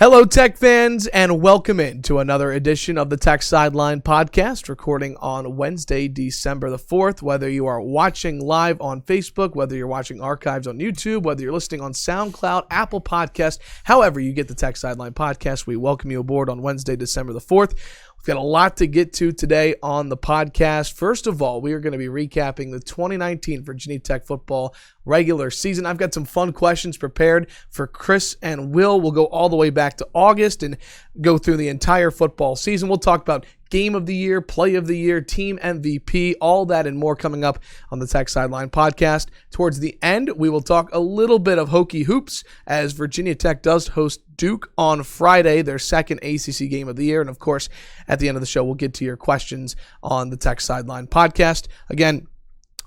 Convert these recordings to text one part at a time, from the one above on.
Hello, Tech fans, and welcome in to another edition of the Tech Sideline Podcast, recording on Wednesday, December the 4th. Whether you are watching live on Facebook, whether you're watching archives on YouTube, whether you're listening on SoundCloud, Apple Podcast, however you get the Tech Sideline Podcast, we welcome you aboard on Wednesday, December the 4th. We've got a lot to get to today on the podcast. First of all, we are going to be recapping the 2019 Virginia Tech football regular season. I've got some fun questions prepared for Chris and Will. We'll go all the way back to August and go through the entire football season. We'll talk about Game of the Year, Play of the Year, Team MVP, all that and more coming up on the Tech Sideline Podcast. Towards the end, we will talk a little bit of Hokie hoops as Virginia Tech does host Duke on Friday, their second ACC Game of the Year. And of course, at the end of the show, we'll get to your questions on the Tech Sideline Podcast. Again,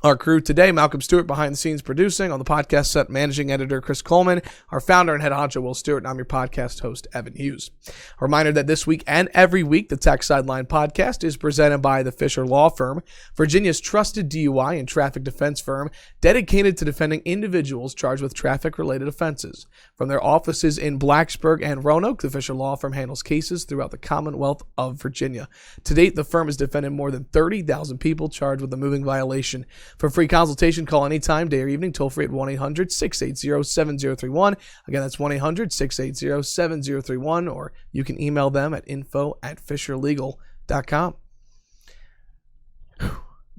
our crew today, Malcolm Stewart behind the scenes producing, on the podcast set, managing editor Chris Coleman, our founder and head honcho Will Stewart, and I'm your podcast host, Evan Hughes. A reminder that this week and every week, the Tech Sideline Podcast is presented by the Fisher Law Firm, Virginia's trusted DUI and traffic defense firm, dedicated to defending individuals charged with traffic-related offenses. From their offices in Blacksburg and Roanoke, the Fisher Law Firm handles cases throughout the Commonwealth of Virginia. To date, the firm has defended more than 30,000 people charged with a moving violation. For free consultation, call anytime, day or evening, toll free at 1-800-680-7031. Again, that's 1-800-680-7031, or you can email them at info@fisherlegal.com.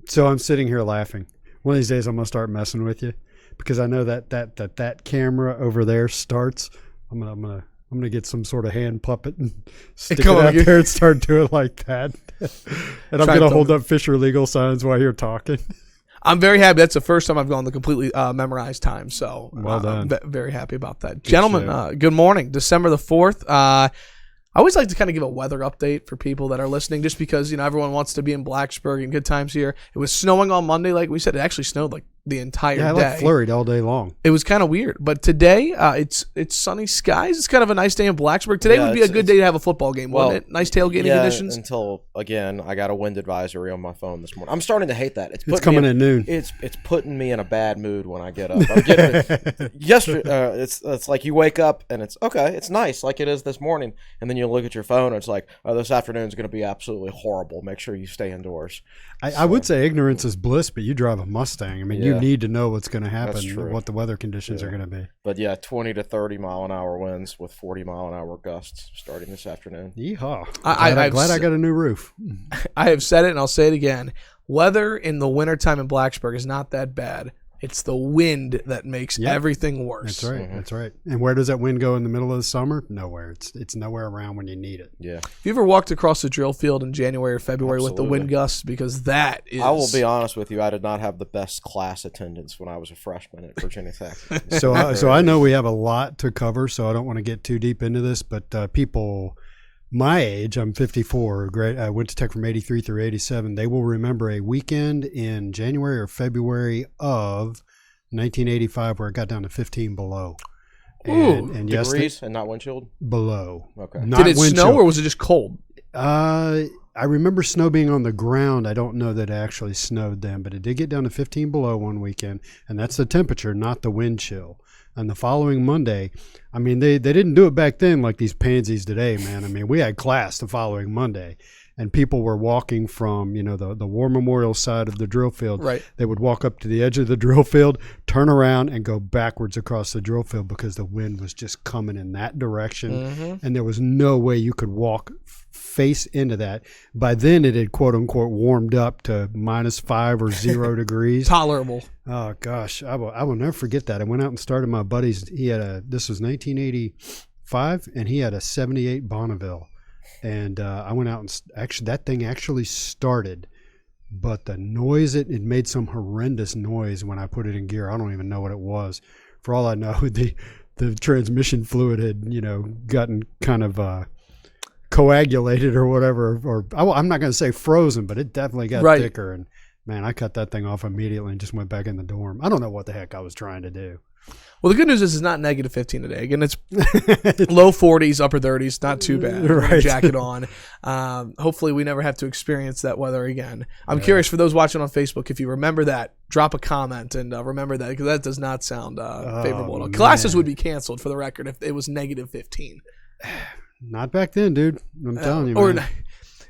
So I'm sitting here laughing. One of these days I'm going to start messing with you because I know that camera over there starts. I'm gonna get some sort of hand puppet and stick it out there and start doing it like that. And I'm going to hold up Fisher Legal signs while you're talking. I'm very happy. That's the first time I've gone the completely memorized time, so well done. I'm very happy about that. Gentlemen, good morning. December the 4th. I always like to kind of give a weather update for people that are listening, just because, you know, everyone wants to be in Blacksburg and good times here. It was snowing on Monday, like we said. It actually snowed like the entire day. Yeah, I flurried all day long. It was kind of weird, but today it's sunny skies. It's kind of a nice day in Blacksburg. Today would be a good day to have a football game, wouldn't it? Nice tailgating conditions. Until again, I got a wind advisory on my phone this morning. I'm starting to hate that. It's coming at noon. It's putting me in a bad mood when I get up. I'm getting yesterday. It's like you wake up and it's okay. It's nice like it is this morning, and then you look at your phone and it's like, oh, this afternoon is going to be absolutely horrible. Make sure you stay indoors. I would say ignorance is bliss, but you drive a Mustang. I mean, you need to know what's going to happen, what the weather conditions are going to be. But yeah, 20 to 30 mile an hour winds with 40 mile an hour gusts starting this afternoon. Yeehaw. I'm glad I got a new roof. I have said it and I'll say it again. Weather in the wintertime in Blacksburg is not that bad. It's the wind that makes everything worse. That's right. Mm-hmm. That's right. And where does that wind go in the middle of the summer? Nowhere. It's nowhere around when you need it. Yeah. Have you ever walked across the drill field in January or February with the wind gusts? Because that is... I will be honest with you. I did not have the best class attendance when I was a freshman at Virginia Tech. So I know we have a lot to cover, so I don't want to get too deep into this, but people... My age, I'm 54, I went to Tech from 83 through 87. They will remember a weekend in January or February of 1985 where it got down to 15 below. And degrees and not wind chill? Below. Okay. Did it snow or was it just cold? I remember snow being on the ground. I don't know that it actually snowed then, but it did get down to 15 below one weekend, and that's the temperature, not the wind chill. And the following Monday, I mean, they didn't do it back then like these pansies today, man. I mean, we had class the following Monday, and people were walking from, you know, the War Memorial side of the drill field. Right. They would walk up to the edge of the drill field, turn around, and go backwards across the drill field because the wind was just coming in that direction, and there was no way you could walk face into that. By then, it had quote unquote warmed up to -5 or 0 degrees. Tolerable. Oh gosh, I will never forget that. I went out and started my buddy's. This was 1985, and he had a '78 Bonneville, and I went out and that thing actually started, but the noise it made some horrendous noise when I put it in gear. I don't even know what it was. For all I know, the transmission fluid had gotten kind of coagulated or whatever, or I'm not going to say frozen, but it definitely got thicker. And man, I cut that thing off immediately and just went back in the dorm. I don't know what the heck I was trying to do. Well, the good news is it's not -15 today. Again, it's low 40s, upper 30s, not too bad. Right. Jacket on. Hopefully we never have to experience that weather again. I'm curious for those watching on Facebook, if you remember that, drop a comment and remember that, because that does not sound favorable at all. Classes would be canceled, for the record, if it was -15. Not back then, dude. I'm telling you, man.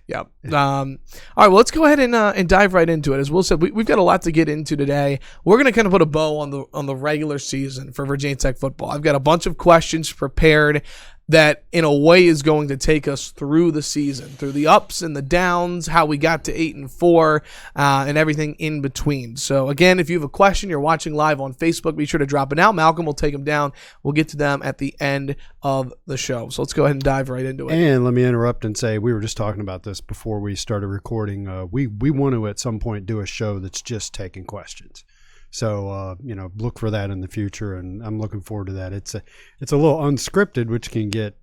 Yeah. All right. Well, let's go ahead and dive right into it. As Will said, we've got a lot to get into today. We're going to kind of put a bow on the regular season for Virginia Tech football. I've got a bunch of questions prepared that in a way is going to take us through the season, through the ups and the downs, how we got to 8-4, and everything in between. So again, if you have a question, you're watching live on Facebook, be sure to drop it out. Malcolm will take them down. We'll get to them at the end of the show. So let's go ahead and dive right into it. And let me interrupt and say, we were just talking about this before we started recording. We want to at some point do a show that's just taking questions. So, look for that in the future, and I'm looking forward to that. It's a little unscripted, which can get,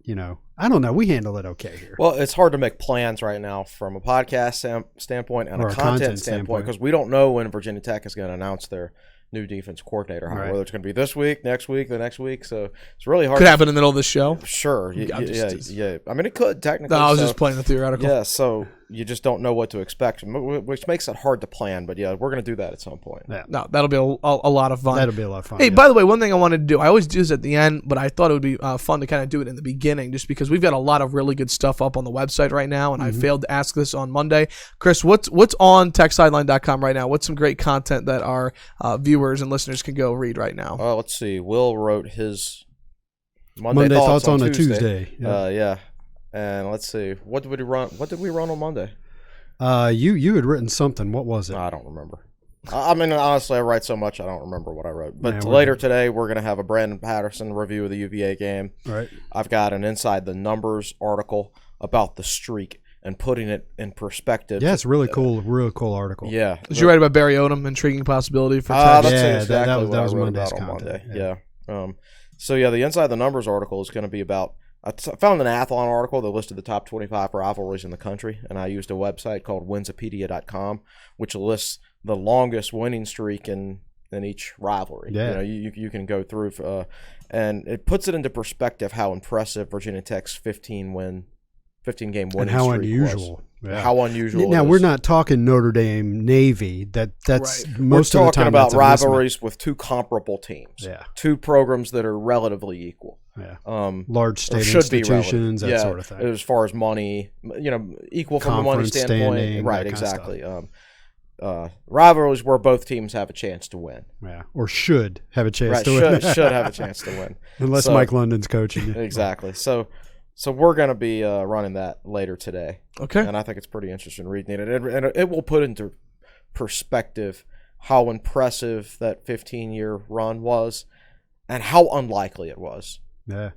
I don't know. We handle it okay here. Well, it's hard to make plans right now from a podcast standpoint and a content standpoint because we don't know when Virginia Tech is going to announce their new defense coordinator, right. Whether it's going to be this week, next week, the next week. So it's really hard. Could happen in the middle of the show. Sure. Yeah. I mean, it could technically. No, I was just playing the theoretical. Yeah, so you just don't know what to expect, which makes it hard to plan. But yeah, we're going to do that at some point. Yeah. No, that'll be a lot of fun. That'll be a lot of fun. Hey, by the way, one thing I wanted to do, I always do this at the end, but I thought it would be fun to kind of do it in the beginning just because we've got a lot of really good stuff up on the website right now, and I failed to ask this on Monday. Chris, what's on techsideline.com right now? What's some great content that our viewers and listeners can go read right now? Let's see. Will wrote his Monday thoughts on a Tuesday. Yeah. And let's see. What did we run on Monday? You had written something. What was it? I don't remember. I mean, honestly, I write so much I don't remember what I wrote. But later today, we're going to have a Brandon Patterson review of the UVA game. Right. I've got an Inside the Numbers article about the streak and putting it in perspective. Yeah, it's really cool article. Yeah. Did you write about Barry Odom, intriguing possibility for Tech? That's exactly that was what I wrote Monday's about on content. Monday. Yeah. So, the Inside the Numbers article is going to be about I found an Athlon article that listed the top 25 rivalries in the country, and I used a website called Winsipedia.com, which lists the longest winning streak in each rivalry. Yeah. You can go through, and it puts it into perspective how impressive Virginia Tech's 15-game winning streak and how unusual. Was. Yeah. How unusual. Now, we're not talking Notre Dame Navy. That's right. Most we're of the time. We're talking about rivalries with two comparable teams. Yeah. Two programs that are relatively equal. Yeah. Large state should institutions, that sort of thing. As far as money, equal from a money standpoint. Standing, right, exactly. Rivalries where both teams have a chance to win. Yeah, or should have a chance to win. Should have a chance to win. Unless Mike London's coaching. Exactly. So we're going to be running that later today. Okay. And I think it's pretty interesting reading it. And it will put into perspective how impressive that 15-year run was and how unlikely it was. Yeah.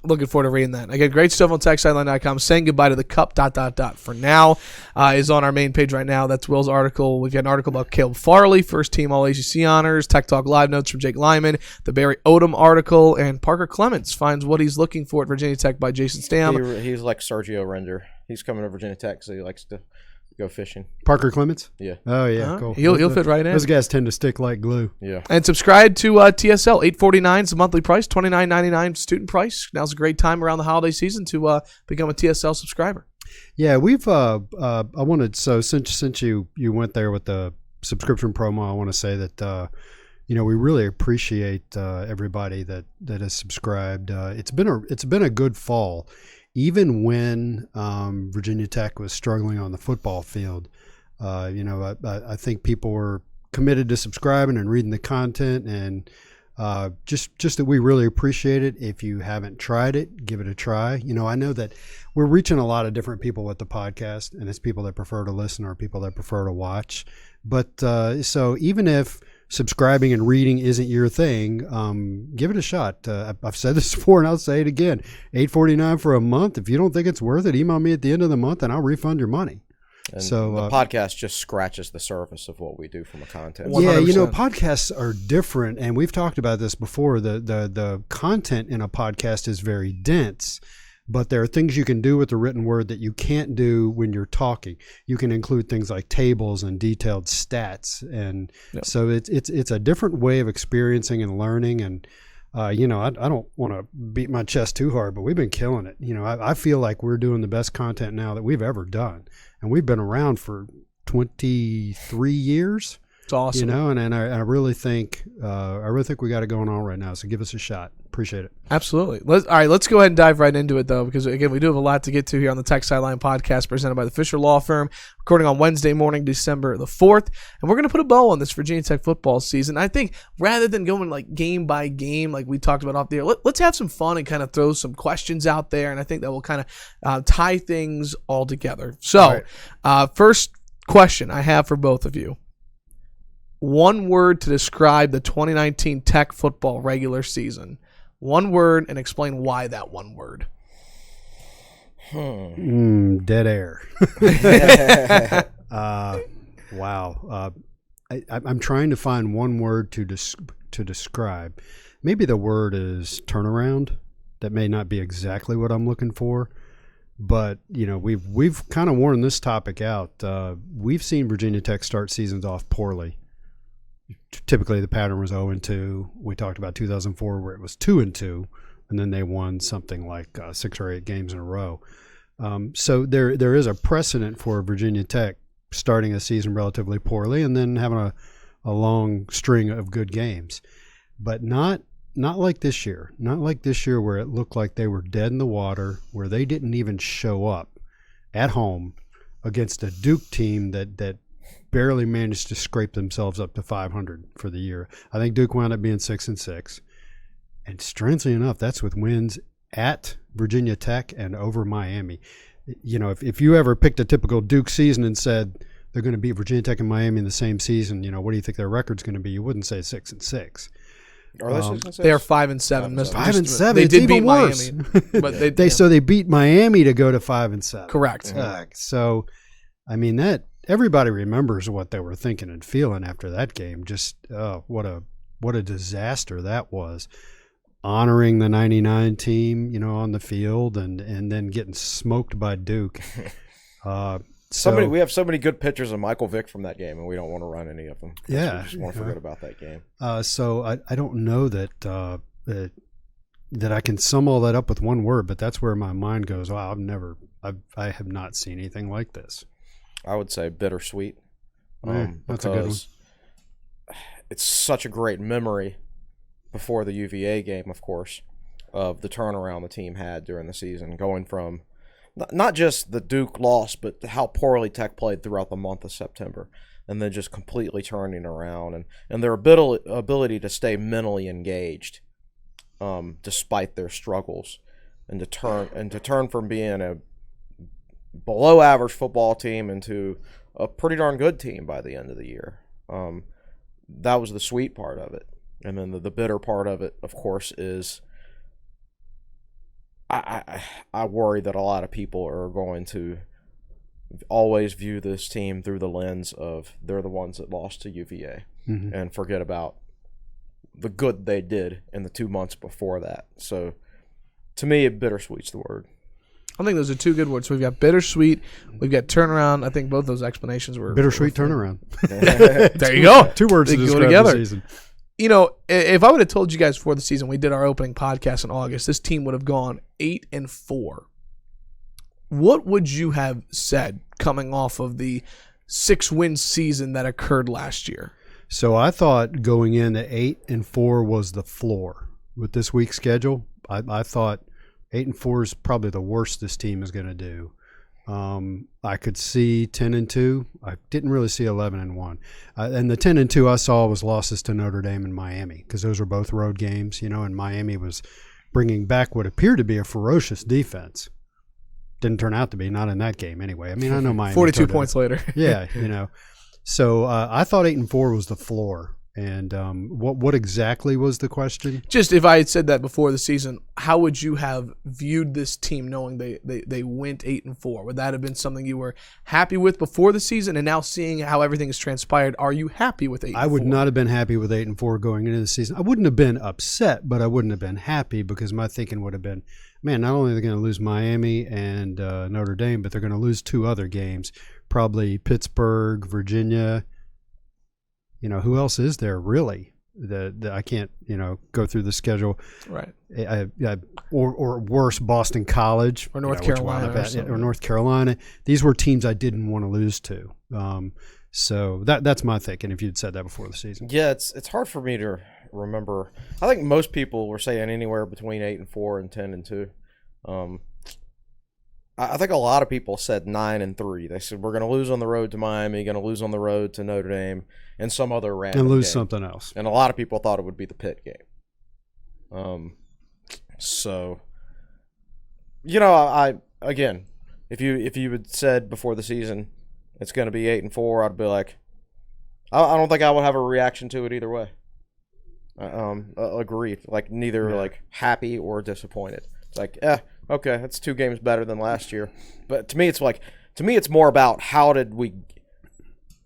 Looking forward to reading that. Again, great stuff on techsideline.com. Saying goodbye to the cup, ... For now, is on our main page right now. That's Will's article. We've got an article about Caleb Farley, first team All-ACC honors, Tech Talk Live notes from Jake Lyman, the Barry Odom article, and Parker Clements finds what he's looking for at Virginia Tech by Jason Stam. He's like Sergio Render. He's coming to Virginia Tech, so he likes to go fishing. Parker Clements? Yeah. Oh, yeah, cool. He'll fit right in. Those guys tend to stick like glue. Yeah. And subscribe to TSL. $8.49 is the monthly price, $29.99 student price. Now's a great time around the holiday season to become a TSL subscriber. Yeah, we've I wanted, so since you went there with the subscription promo, I want to say that we really appreciate everybody that has subscribed. It's been a good fall. Even when Virginia Tech was struggling on the football field, I think people were committed to subscribing and reading the content, and just that we really appreciate it. If you haven't tried it, give it a try. I know that we're reaching a lot of different people with the podcast, and it's people that prefer to listen or people that prefer to watch. But so even if subscribing and reading isn't your thing, give it a shot. I've said this before and I'll say it again. $8.49 for a month. If you don't think it's worth it, email me at the end of the month and I'll refund your money. And so the podcast just scratches the surface of what we do from a content. 100%. Yeah, podcasts are different, and we've talked about this before. The content in a podcast is very dense. But there are things you can do with the written word that you can't do when you're talking. You can include things like tables and detailed stats, and so it's a different way of experiencing and learning. And I don't want to beat my chest too hard, but we've been killing it. I feel like we're doing the best content now that we've ever done, and we've been around for 23 years. It's awesome. And I really think we got it going on right now. So give us a shot. appreciate it. Absolutely. All right, let's go ahead and dive right into it, though, because, again, we do have a lot to get to here on the Tech Sideline Podcast presented by the Fisher Law Firm, recording on Wednesday morning, December the 4th. And we're going to put a bow on this Virginia Tech football season. I think rather than going like game by game like we talked about off the air, let's have some fun and kind of throw some questions out there, and I think that will kind of tie things all together. So, first question I have for both of you. One word to describe the 2019 Tech football regular season. One word, and explain why that one word. Dead air. Wow. I'm trying to find one word to describe. Maybe the word is turnaround. That may not be exactly what I'm looking for. But, we've kind of worn this topic out. We've seen Virginia Tech start seasons off poorly. Typically, the pattern was 0-2. We talked about 2004 where it was 2-2, and then they won something like 6 or 8 games in a row. So there is a precedent for Virginia Tech starting a season relatively poorly and then having a long string of good games. But not like this year. Not like this year where it looked like they were dead in the water, where they didn't even show up at home against a Duke team that barely managed to scrape themselves up to 500 for the year. I think Duke wound up being 6-6. And strangely enough, that's with wins at Virginia Tech and over Miami. If you ever picked a typical Duke season and said they're going to beat Virginia Tech and Miami in the same season, what do you think their record's going to be? You wouldn't say 6-6. Are they 6-6? They are 5-7. 5-7. They it's did even beat worse. Miami, but so they beat Miami to go to 5-7. Correct. So, I mean that everybody remembers what they were thinking and feeling after that game. Just what a disaster that was. Honoring the 99 team, on the field, and then getting smoked by Duke. We have so many good pictures of Michael Vick from that game, and we don't want to run any of them. Yeah, we just want to forget about that game. So I don't know that I can sum all that up with one word, but that's where my mind goes. Wow, I have not seen anything like this. I would say bittersweet. That's a good one. It's such a great memory before the UVA game, of course, of the turnaround the team had during the season, going from not just the Duke loss, but how poorly Tech played throughout the month of September, and then just completely turning around, and their ability to stay mentally engaged despite their struggles, and to turn from being a below average football team into a pretty darn good team by the end of the year. That was the sweet part of it. And then the bitter part of it, of course, is I worry that a lot of people are going to always view this team through the lens of they're the ones that lost to UVA, and forget about the good they did in the 2 months before that. So to me, bittersweet's the word. I think those are two good words. We've got bittersweet, we've got turnaround. I think both those explanations were bittersweet turnaround. There you go. Two words they to go describe together. the season. If I would have told you guys before the season, we did our opening podcast in August, this team would have gone 8-4. What would you have said coming off of the 6-win season that occurred last year? So I thought going in at 8-4 was the floor with this week's schedule. I thought 8-4 is probably the worst this team is going to do. I could see 10-2. I didn't really see 11-1. And the 10-2 I saw was losses to Notre Dame and Miami, because those were both road games, and Miami was bringing back what appeared to be a ferocious defense. Didn't turn out to be, not in that game anyway. I mean, I know Miami. 42 points later. Yeah, So I thought 8-4 was the floor. And what exactly was the question? Just if I had said that before the season, how would you have viewed this team knowing they went 8-4? Would that have been something you were happy with before the season, and now seeing how everything has transpired, are you happy with 8-4? I would not have been happy with 8-4 going into the season. I wouldn't have been upset, but I wouldn't have been happy, because my thinking would have been, man, not only are they going to lose Miami and Notre Dame, but they're going to lose 2 other games, probably Pittsburgh, Virginia. Who else is there really? I can't, go through the schedule. Right. Or worse, Boston College. Or North Carolina. Or North Carolina. These were teams I didn't want to lose to. So that's my thinking, if you'd said that before the season. Yeah, it's hard for me to remember. I think most people were saying anywhere between 8-4 and 10-2. I think a lot of people said 9-3. They said we're going to lose on the road to Miami, going to lose on the road to Notre Dame, and some other random and lose game. something else. And a lot of people thought it would be the Pitt game. So, I again, if you had said before the season it's going to be 8-4, I'd be like, I don't think I would have a reaction to it either way. Agreed. Like neither like happy or disappointed. It's like, okay, that's 2 games better than last year. But to me, it's more about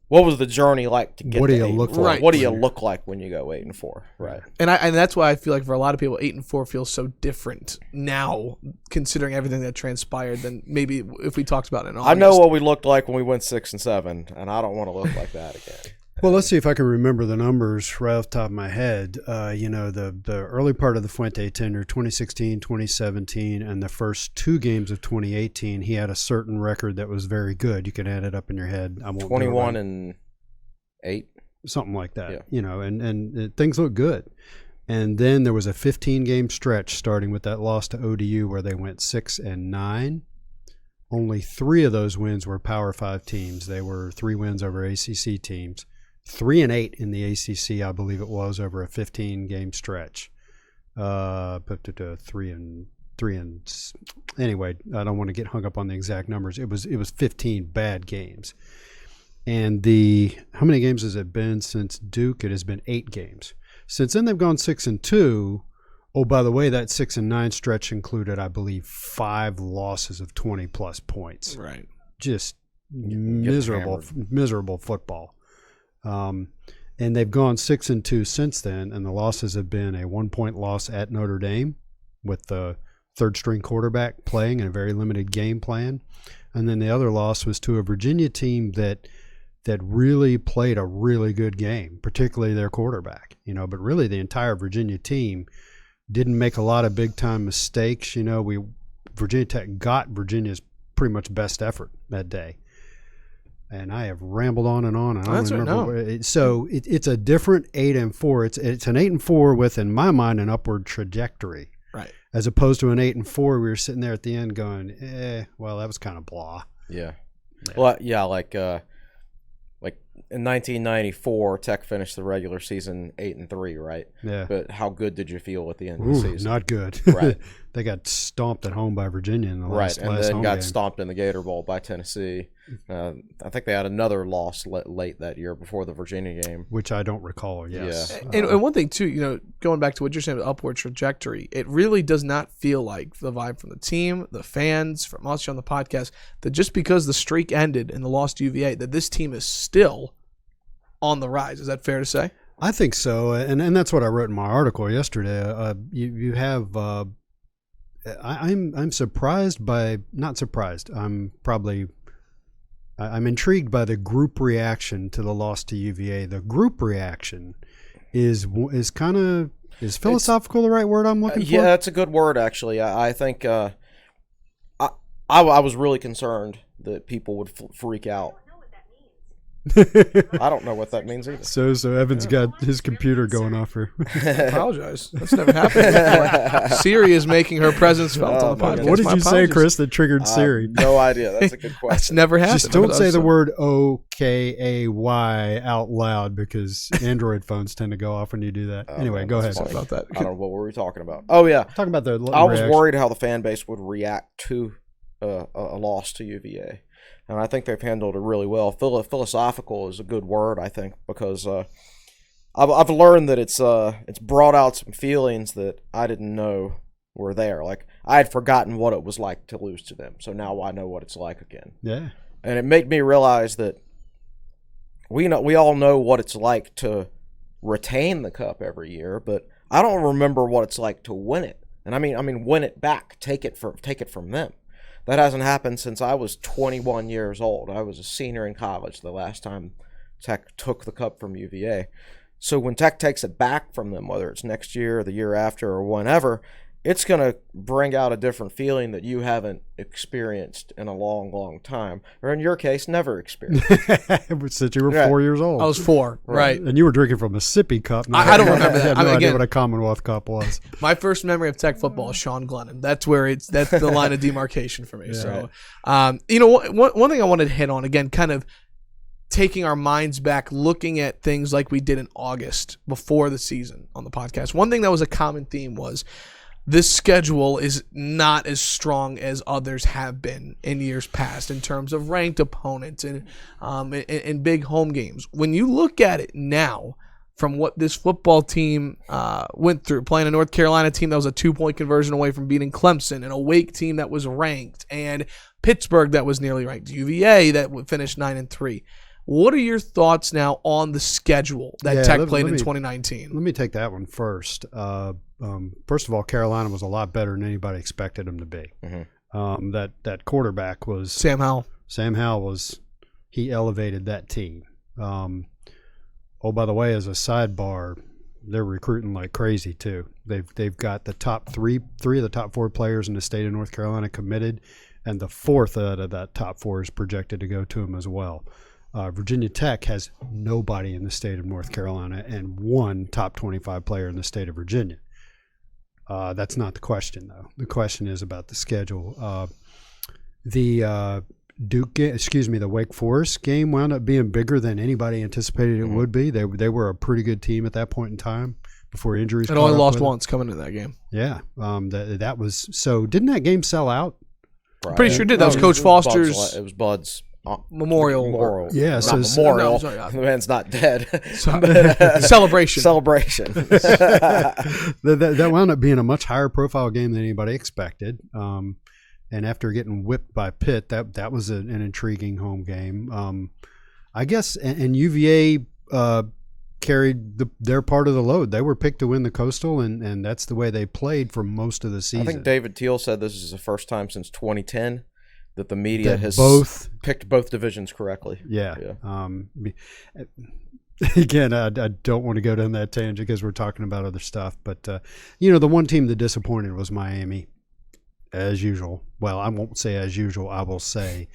what was the journey like to get what do to you 8-4? look like? What do you look like when you go 8-4? Right. And that's why I feel like for a lot of people, 8-4 feels so different now, considering everything that transpired than maybe if we talked about it in August. I know what we looked like when we went 6-7, and I don't want to look like that again. Well, let's see if I can remember the numbers right off the top of my head. The early part of the Fuente tenure, 2016, 2017, and the first 2 games of 2018, he had a certain record that was very good. You can add it up in your head. I won't 21-8, something like that. Yeah. And things look good. And then there was a 15-game stretch starting with that loss to ODU where they went 6-9. Only 3 of those wins were Power 5 teams. They were 3 wins over ACC teams. 3-8 in the ACC, I believe it was, over a 15-game stretch. 3 and anyway, I don't want to get hung up on the exact numbers. It was 15 bad games. And how many games has it been since Duke? It has been 8 games. Since then, they've gone 6-2. Oh, by the way, that 6-9 stretch included, I believe, 5 losses of 20-plus points. Right. Just miserable football. And they've gone 6-2 since then, and the losses have been a 1-point loss at Notre Dame with the third-string quarterback playing in a very limited game plan, and then the other loss was to a Virginia team that really played a really good game, particularly their quarterback. But really the entire Virginia team didn't make a lot of big-time mistakes. Virginia Tech got Virginia's pretty much best effort that day. And I have rambled on and on. And I don't remember. So it's a different 8-4. It's an 8-4 with, in my mind, an upward trajectory. Right. As opposed to an 8-4, we were sitting there at the end going, well, that was kind of blah. Yeah. Well, yeah, like in 1994, Tech finished the regular season 8-3, right? Yeah. But how good did you feel at the end of the season? Not good. Right. They got stomped at home by Virginia in the last and then home got game. stomped in the Gator Bowl by Tennessee. I think they had another loss late that year before the Virginia game, which I don't recall. Yes. Yeah. And one thing too, going back to what you're saying about upward trajectory, it really does not feel like the vibe from the team, the fans, from us on the podcast, that just because the streak ended and the loss to UVA, that this team is still on the rise. Is that fair to say? I think so, and that's what I wrote in my article yesterday. You have. I'm surprised by, not surprised. I'm intrigued by the group reaction to the loss to UVA. The group reaction is philosophical the right word I'm looking for? Yeah, that's a good word actually. I think I was really concerned that people would freak out. I don't know what that means either. So Evan's got his computer going off here. I apologize. That's never happened. Siri is making her presence felt on the podcast. What did you say, Chris, that triggered Siri? No idea. That's a good question. That's never happened. Just don't say the word OKAY out loud because Android phones tend to go off when you do that. Anyway, go ahead. About that. I don't know what were we talking about. Oh yeah, talking about the. I was worried how the fan base would react to a loss to UVA. And I think they've handled it really well. Philosophical is a good word, I think, because I've learned that it's brought out some feelings that I didn't know were there. Like I had forgotten what it was like to lose to them, so now I know what it's like again. Yeah. And it made me realize that we all know what it's like to retain the cup every year, but I don't remember what it's like to win it. And I mean win it back, take it from them. That hasn't happened since I was 21 years old. I was a senior in college the last time Tech took the cup from UVA. So when Tech takes it back from them, whether it's next year or the year after or whenever, it's going to bring out a different feeling that you haven't experienced in a long, long time. Or in your case, never experienced. Since you were 4 years old. I was 4, right. And you were drinking from a sippy cup. I don't remember that. I had no idea what a Commonwealth cup was. My first memory of Tech football is Sean Glennon. That's the line of demarcation for me. Yeah. So, one thing I wanted to hit on, again, kind of taking our minds back, looking at things like we did in August before the season on the podcast. One thing that was a common theme was this schedule is not as strong as others have been in years past in terms of ranked opponents and big home games. When you look at it now, from what this football team went through, playing a North Carolina team that was a 2-point conversion away from beating Clemson, and a Wake team that was ranked, and Pittsburgh that was nearly ranked, UVA that would finish 9-3. What are your thoughts now on the schedule that Tech played in 2019? Let me take that one first. First of all, Carolina was a lot better than anybody expected them to be. Mm-hmm. That quarterback was Sam Howell. Sam Howell he elevated that team. By the way, as a sidebar, they're recruiting like crazy too. They've got the top three of the top 4 players in the state of North Carolina committed, and the 4th out of that top 4 is projected to go to them as well. Virginia Tech has nobody in the state of North Carolina and 1 top 25 player in the state of Virginia. That's not the question, though. The question is about the schedule. The Wake Forest game wound up being bigger than anybody anticipated it would be. They were a pretty good team at that point in time before injuries. It only lost once coming into that game. Yeah, that was so. Didn't that game sell out? Right. Pretty sure it did. That was Coach Foster's. It was Bud's Memorial. Yeah, so memorial. The man's not dead. Celebration. That wound up being a much higher profile game than anybody expected. And after getting whipped by Pitt, that was an intriguing home game. I guess, and UVA carried their part of the load. They were picked to win the Coastal, and that's the way they played for most of the season. I think David Teal said this is the first time since 2010 that the media has picked both divisions correctly. Yeah. Again, I don't want to go down that tangent because we're talking about other stuff. But, the one team that disappointed was Miami, as usual. Well, I won't say as usual. I will say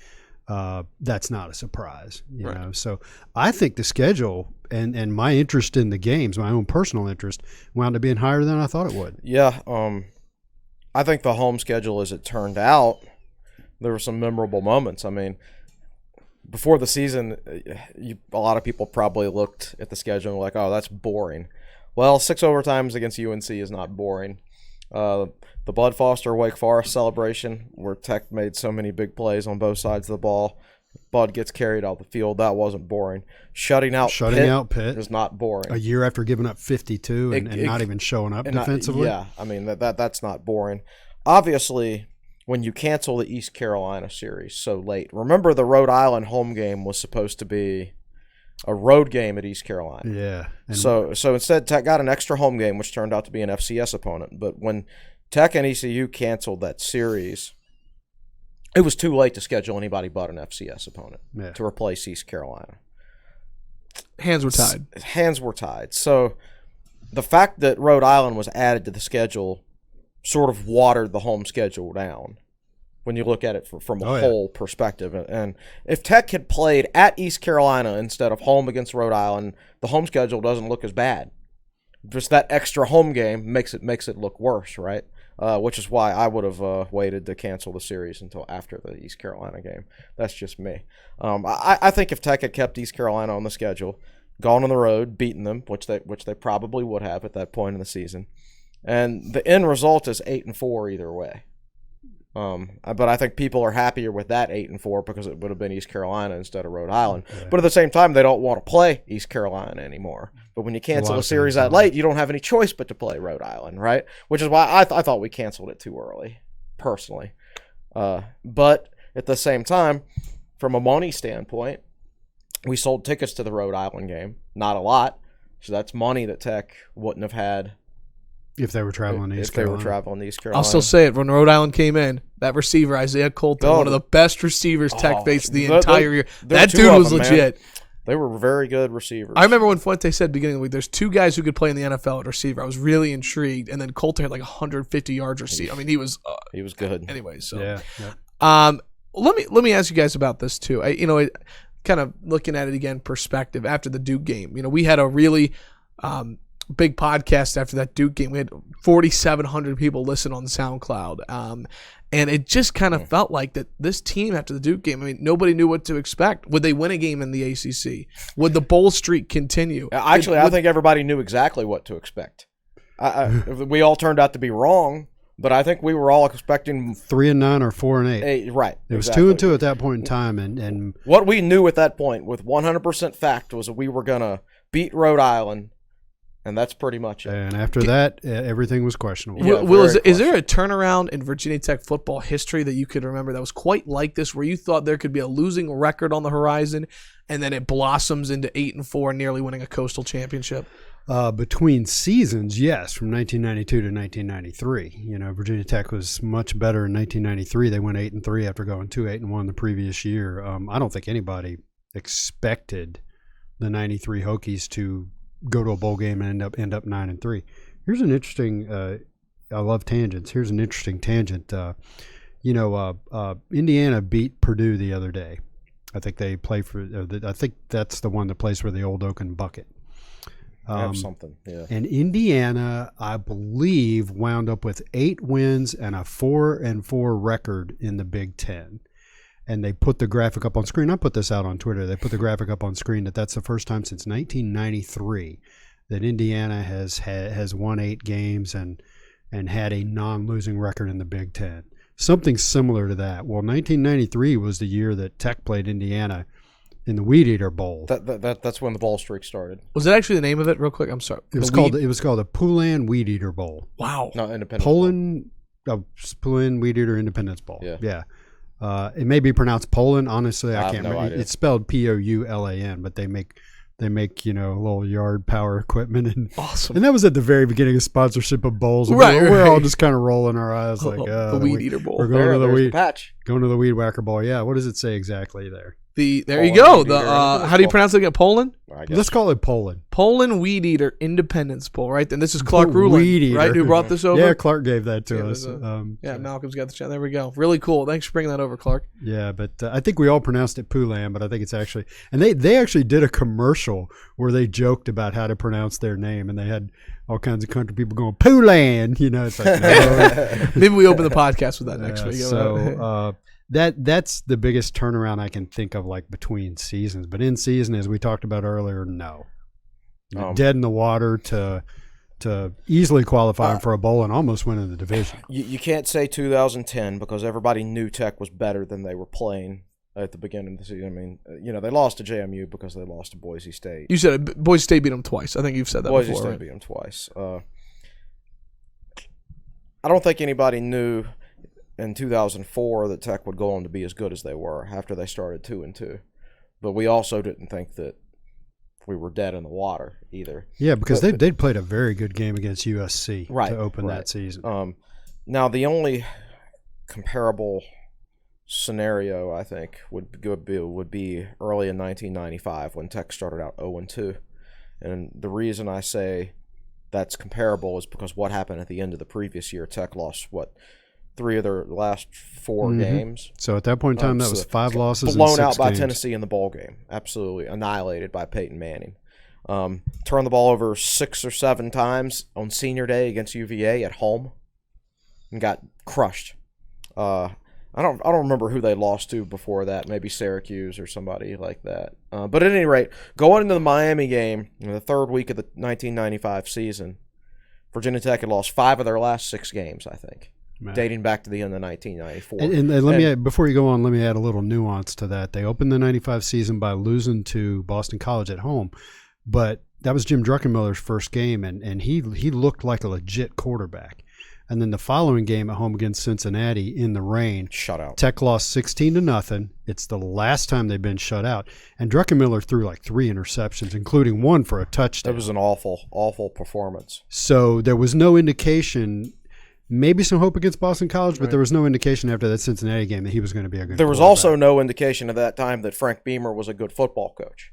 that's not a surprise. You know. So I think the schedule and my interest in the games, my own personal interest, wound up being higher than I thought it would. Yeah. I think the home schedule, as it turned out, there were some memorable moments. I mean, before the season, a lot of people probably looked at the schedule and were like, oh, that's boring. Well, 6 overtimes against UNC is not boring. The Bud Foster Wake Forest celebration, where Tech made so many big plays on both sides of the ball. Bud gets carried out the field. That wasn't boring. Shutting out Pitt is not boring. A year after giving up 52 and not even showing up defensively. I mean, that's not boring. Obviously, when you cancel the East Carolina series so late. Remember, the Rhode Island home game was supposed to be a road game at East Carolina. Yeah. So instead, Tech got an extra home game, which turned out to be an FCS opponent. But when Tech and ECU canceled that series, it was too late to schedule anybody but an FCS opponent to replace East Carolina. Hands were tied. So the fact that Rhode Island was added to the schedule sort of watered the home schedule down when you look at it from a whole perspective. And if Tech had played at East Carolina instead of home against Rhode Island, the home schedule doesn't look as bad. Just that extra home game makes it look worse, right? Which is why I would have waited to cancel the series until after the East Carolina game. That's just me. I think if Tech had kept East Carolina on the schedule, gone on the road, beaten them, which they probably would have at that point in the season, and the end result is 8-4 either way. But I think people are happier with that 8-4 because it would have been East Carolina instead of Rhode Island. Okay. But at the same time, they don't want to play East Carolina anymore. But when you cancel a series that late, you don't have any choice but to play Rhode Island, right? Which is why I thought we canceled it too early, personally. But at the same time, from a money standpoint, we sold tickets to the Rhode Island game. Not a lot. So that's money that Tech wouldn't have had if they were traveling to East Carolina. I'll still say it. When Rhode Island came in, that receiver, Isaiah Colton, one of the best receivers Tech faced the entire year. That dude was legit. They were very good receivers. I remember when Fuente said beginning of the week, there's 2 guys who could play in the NFL at receiver. I was really intrigued. And then Coulter had like 150 yards receiver. I mean, he was good. Anyway, so Yeah. let me ask you guys about this too. Kind of looking at it again, perspective after the Duke game. We had a really big podcast after that Duke game. We had 4,700 people listen on SoundCloud. And it just kind of felt like that this team after the Duke game, I mean, nobody knew what to expect. Would they win a game in the ACC? Would the bowl streak continue? I think everybody knew exactly what to expect. We all turned out to be wrong, but I think we were all expecting 3-9 or 4-8. Right. It was 2-2 at that point in time, and what we knew at that point with 100% fact was that we were going to beat Rhode Island. And that's pretty much it. And after that, everything was questionable. Yeah, Will, is there a turnaround in Virginia Tech football history that you could remember that was quite like this, where you thought there could be a losing record on the horizon, and then it blossoms into 8-4, nearly winning a coastal championship? Between seasons, yes, from 1992 to 1993. Virginia Tech was much better in 1993. They went 8-3 after going 2-8-1 the previous year. I don't think anybody expected the 93 Hokies to go to a bowl game and end up 9-3. Here's an interesting. I love tangents. Here's an interesting tangent. Indiana beat Purdue the other day. I think they play for. I think that's the one that plays for the Old Oaken Bucket. Something, yeah. And Indiana, I believe, wound up with 8 wins and a 4-4 record in the Big Ten. And they put the graphic up on screen. I put this out on Twitter. They put the graphic up on screen that's the first time since 1993 that Indiana has won 8 games and had a non-losing record in the Big Ten. Something similar to that. Well, 1993 was the year that Tech played Indiana in the Weed Eater Bowl. That's when the bowl streak started. Was that actually the name of it? Real quick, I'm sorry. It was called the Poulan Weed Eater Bowl. Wow. No, Independence Poulan Weed Eater Independence Bowl. Yeah. It may be pronounced Poland. Honestly, I can't remember. Idea. It's spelled Poulan, but they make little yard power equipment and awesome. And that was at the very beginning of sponsorship of bowls. Right, we're all just kind of rolling our eyes like the Weed Eater Bowl. We're going to the Weed Whacker Bowl. Yeah, what does it say exactly there? There you go. How do you pronounce it again? Poland? Let's call it Poland. Poland Weed Eater Independence Bowl, right? And this is Clark Ruland, right? Who brought this over? Yeah, Clark gave that to us. Malcolm's got the channel. There we go. Really cool. Thanks for bringing that over, Clark. Yeah, but I think we all pronounced it Poulan, but I think it's actually – and they actually did a commercial where they joked about how to pronounce their name, and they had all kinds of country people going, Poulan! It's like, no. Maybe we open the podcast with that next week. So that's the biggest turnaround I can think of, like between seasons. But in season, as we talked about earlier, no. Dead in the water to easily qualifying for a bowl and almost winning the division. You can't say 2010 because everybody knew Tech was better than they were playing at the beginning of the season. I mean, they lost to JMU because they lost to Boise State. You said Boise State beat them twice. I think you've said that before. Boise State beat them twice. I don't think anybody knew in 2004 that Tech would go on to be as good as they were after they started 2-2. But we also didn't think that we were dead in the water either. Yeah, because they'd played a very good game against USC to open that season. Now, the only comparable scenario, I think, would be early in 1995 when Tech started out 0-2. And the reason I say that's comparable is because what happened at the end of the previous year, Tech lost, 3 of their last 4 games. So at that point in time, that was 5 losses blown and 6 out by games. Tennessee in the bowl game. Absolutely annihilated by Peyton Manning. Turned the ball over 6 or 7 times on senior day against UVA at home and got crushed. I don't remember who they lost to before that. Maybe Syracuse or somebody like that. But at any rate, going into the Miami game in the 3rd week of the 1995 season, Virginia Tech had lost 5 of their last 6 games, I think. Man. Dating back to the end of 1994. And let me add, before you go on, let me add a little nuance to that. They opened the 95 season by losing to Boston College at home, but that was Jim Druckenmiller's first game, and he looked like a legit quarterback. And then the following game at home against Cincinnati in the rain, shut out. Tech lost 16-0. It's the last time they've been shut out. And Druckenmiller threw like 3 interceptions, including 1 for a touchdown. It was an awful performance. So there was no indication. Maybe some hope against Boston College, but there was no indication after that Cincinnati game that he was going to be a good There was also no indication at that time that Frank Beamer was a good football coach.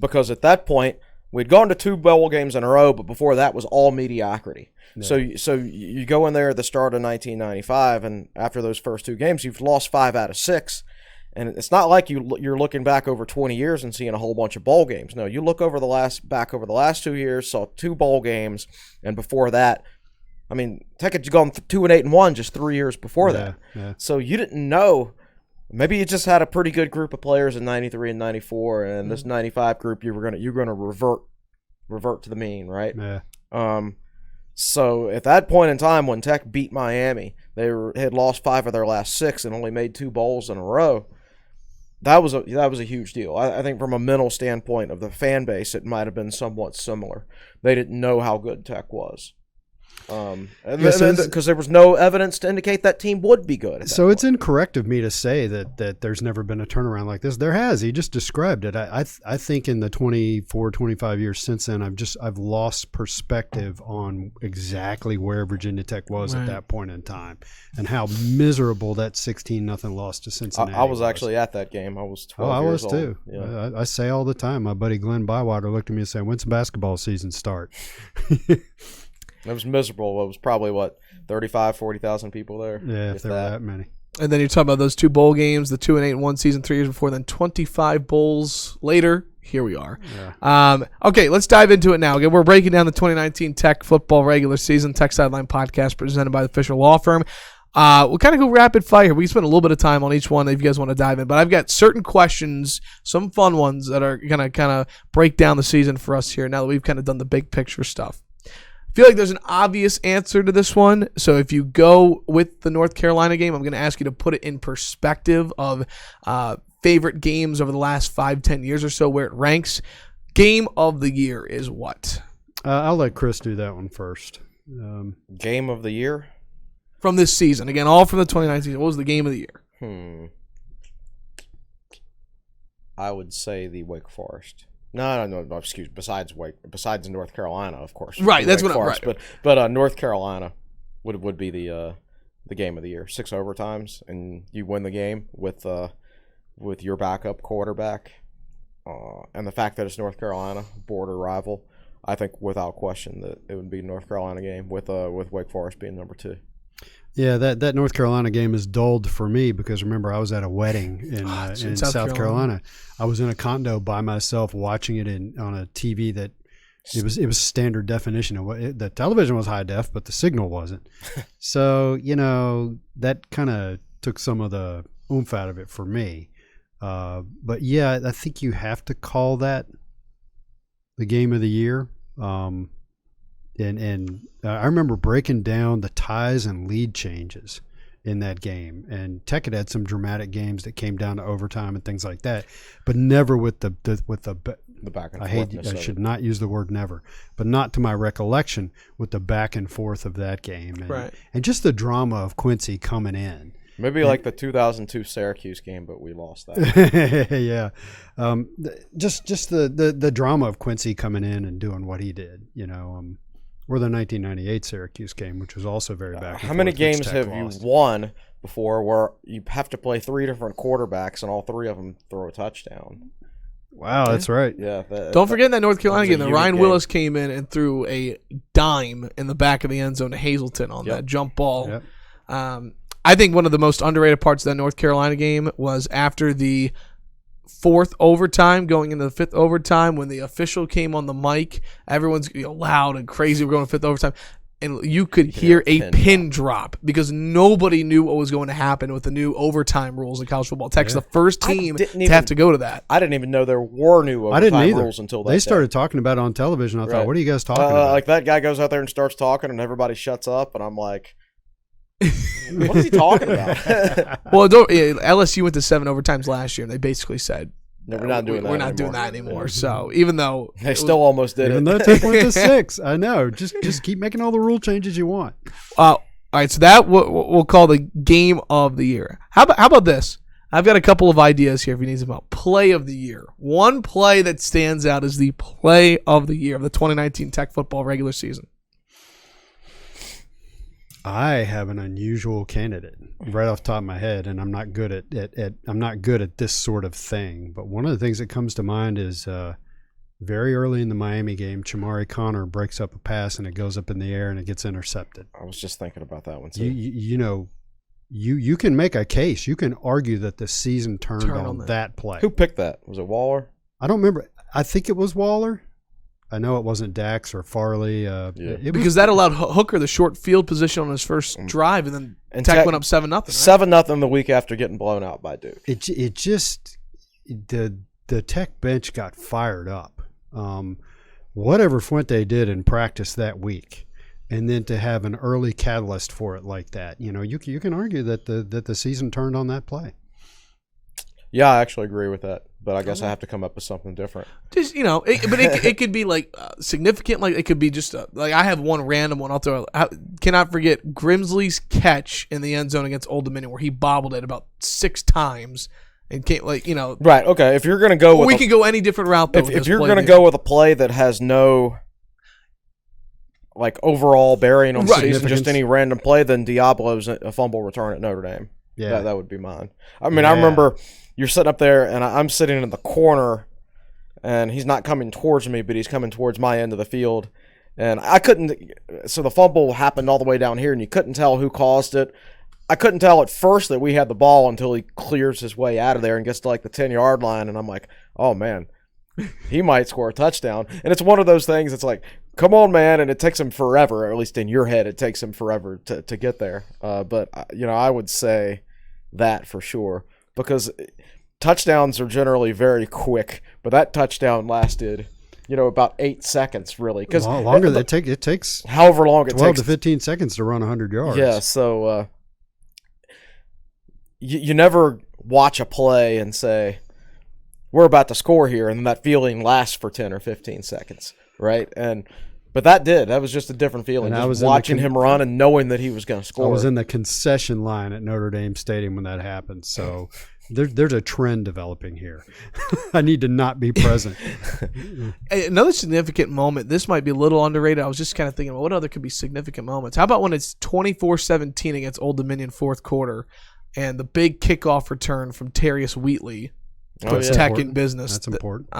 because at that point we'd gone to 2 bowl games in a row, but before that was all mediocrity. Yeah. So you go in there at the start of 1995, and after those first 2 games, you've lost 5 out of 6. And it's not like you're looking back over 20 years and seeing a whole bunch of bowl games. No, you look over the last 2 years, saw 2 bowl games, and before that, I mean, Tech had gone 2-8-1 just 3 years before that. Yeah. So you didn't know. Maybe you just had a pretty good group of players in 93 and 94, and this 95 group you're gonna revert to the mean, right? Yeah. So at that point in time, when Tech beat Miami, they had lost 5 of their last 6 and only made 2 bowls in a row. That was a huge deal. I think from a mental standpoint of the fan base, it might have been somewhat similar. They didn't know how good Tech was. Because there was no evidence to indicate that team would be good. So it's incorrect of me to say that there's never been a turnaround like this. There has. He just described it. I think in the 24, 25 years since then, I've lost perspective on exactly where Virginia Tech was at that point in time and how miserable that 16-0 loss to Cincinnati I was actually at that game. I was 12 years old. I was too. Yeah. I say all the time, my buddy Glenn Bywater looked at me and said, "When's the basketball season start?" It was miserable. It was probably, 40,000 people there? Yeah, if there were that many. And then you're talking about those 2 bowl games, the 2-8-1 season 3 years before, then 25 bowls later. Here we are. Yeah. Okay, let's dive into it now. Again, we're breaking down the 2019 Tech football regular season. Tech Sideline Podcast presented by the Fisher Law Firm. We'll kind of go rapid fire. We spend a little bit of time on each one if you guys want to dive in. But I've got certain questions, some fun ones that are going to kind of break down the season for us here now that we've kind of done the big picture stuff. I feel like there's an obvious answer to this one. So if you go with the North Carolina game, I'm going to ask you to put it in perspective of favorite games over the last 5-10 years or so, where it ranks. Game of the year is what? I'll let Chris do that one first. Game of the year? From this season. Again, all from the 2019. What was the game of the year? I would say the Wake Forest. No, excuse me. Besides North Carolina, of course. Right, that's what I'm right. But North Carolina would be the game of the year. 6 overtimes, and you win the game with your backup quarterback, and the fact that it's North Carolina, border rival. I think without question that it would be North Carolina game with Wake Forest being number 2. Yeah, that North Carolina game is dulled for me because remember I was at a wedding in South Carolina. I was in a condo by myself watching it on a TV that it was standard definition. The television was high def, but the signal wasn't. So that kind of took some of the oomph out of it for me. But yeah, I think you have to call that the game of the year. And I remember breaking down the ties and lead changes in that game. And Tech had some dramatic games that came down to overtime and things like that, but never with the back and forth. I should not use the word never, but not to my recollection with the back and forth of that game. And just the drama of Quincy coming in. Maybe like the 2002 Syracuse game, but we lost that. Yeah. Just the drama of Quincy coming in and doing what he did, or the 1998 Syracuse game, which was also very back and forth. How many games have you won before where you have to play 3 different quarterbacks and all 3 of them throw a touchdown? Wow, that's right. Yeah. Don't forget that North Carolina game that Ryan Willis came in and threw a dime in the back of the end zone to Hazleton on that jump ball. Yep. I think one of the most underrated parts of that North Carolina game was after the 4th overtime, going into the 5th overtime, when the official came on the mic, everyone's loud and crazy. We're going to 5th overtime. And you could hear a pin drop because nobody knew what was going to happen with the new overtime rules in college football. Tech's the first team to have to go to that. I didn't even know there were new overtime rules until that They started talking about it on television. I thought, what are you guys talking about? Like that guy goes out there and starts talking and everybody shuts up. And I'm like, what is he talking about? Well, LSU went to 7 overtimes last year, and they basically said, no, we're not doing that anymore. So even though they still almost did even though Tech went to 6, I know. Just keep making all the rule changes you want. All right, so that we'll call the game of the year. How about this? I've got a couple of ideas here if you need some help. Play of the year. One play that stands out as the play of the year of the 2019 Tech football regular season. I have an unusual candidate right off the top of my head, and I'm not good at this sort of thing. But one of the things that comes to mind is very early in the Miami game, Chamari Connor breaks up a pass and it goes up in the air and it gets intercepted. I was just thinking about that one too. You can make a case. You can argue that the season turned on that play. Who picked that? Was it Waller? I don't remember. I think it was Waller. I know it wasn't Dax or Farley. Because that allowed Hooker the short field position on his first drive, and then Tech went up 7-0. Right? 7-0 the week after getting blown out by Duke. It just the Tech bench got fired up. Whatever Fuente did in practice that week, and then to have an early catalyst for it like that, you can argue that the season turned on that play. Yeah, I actually agree with that, but I guess I have to come up with something different. Just it could be like significant. Like it could be just like I have one random one. I'll throw. Cannot forget Grimsley's catch in the end zone against Old Dominion, where he bobbled it about 6 times and can't Right. Okay. If you're gonna go, we could go any different route. Though, if you're gonna go with a play that has no like overall bearing on the season, just any random play, then Diablo's a fumble return at Notre Dame. Yeah, that would be mine. I mean, I remember. You're sitting up there, and I'm sitting in the corner, and he's not coming towards me, but he's coming towards my end of the field. And I couldn't – so the fumble happened all the way down here, and you couldn't tell who caused it. I couldn't tell at first that we had the ball until he clears his way out of there and gets to, like, the 10-yard line, and I'm like, oh, man, he might score a touchdown. And it's one of those things that's like, come on, man, and it takes him forever, or at least in your head it takes him forever to get there. But, I would say that for sure. Because touchdowns are generally very quick, but that touchdown lasted, about 8 seconds, really. Because longer than it takes however long it 12 takes. to 15 seconds to run 100 yards. Yeah, so you never watch a play and say, we're about to score here, and then that feeling lasts for 10 or 15 seconds, right? But that did. That was just a different feeling. And I was watching him run and knowing that he was going to score. I was in the concession line at Notre Dame Stadium when that happened. So there's a trend developing here. I need to not be present. Another significant moment. This might be a little underrated. I was just kind of thinking, what other could be significant moments? How about when it's 24-17 against Old Dominion fourth quarter, and the big kickoff return from Terrius Wheatley puts Tech in business. That's important.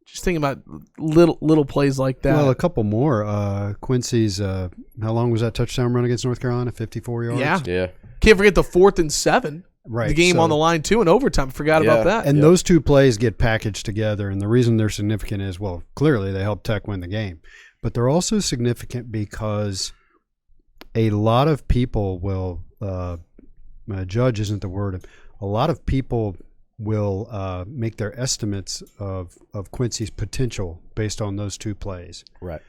Just thinking about little plays like that. Well, a couple more. Quincy's, how long was that touchdown run against North Carolina? 54 yards? Yeah. Can't forget the 4th and 7. Right. The game on the line, too, in overtime. Forgot about that. And those two plays get packaged together, and the reason they're significant is, well, clearly they helped Tech win the game. But they're also significant because a lot of people will judge isn't the word. A lot of people will make their estimates of Quincy's potential based on those two plays. Right.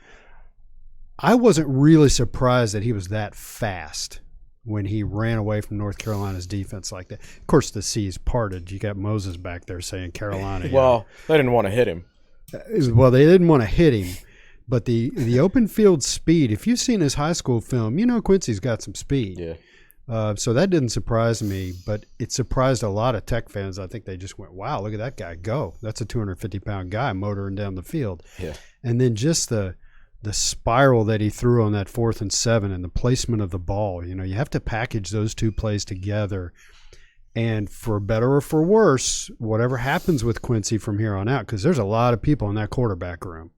I wasn't really surprised that he was that fast when he ran away from North Carolina's defense like that. Of course, the seas parted. You got Moses back there saying Carolina. Well, they didn't want to hit him. Well, they didn't want to hit him. But the open field speed, if you've seen his high school film, Quincy's got some speed. Yeah. So that didn't surprise me, but it surprised a lot of Tech fans. I think they just went, wow, look at that guy go. That's a 250-pound guy motoring down the field. Yeah. And then just the spiral that he threw on that 4th and 7 and the placement of the ball. You have to package those two plays together. And for better or for worse, whatever happens with Quincy from here on out, because there's a lot of people in that quarterback room.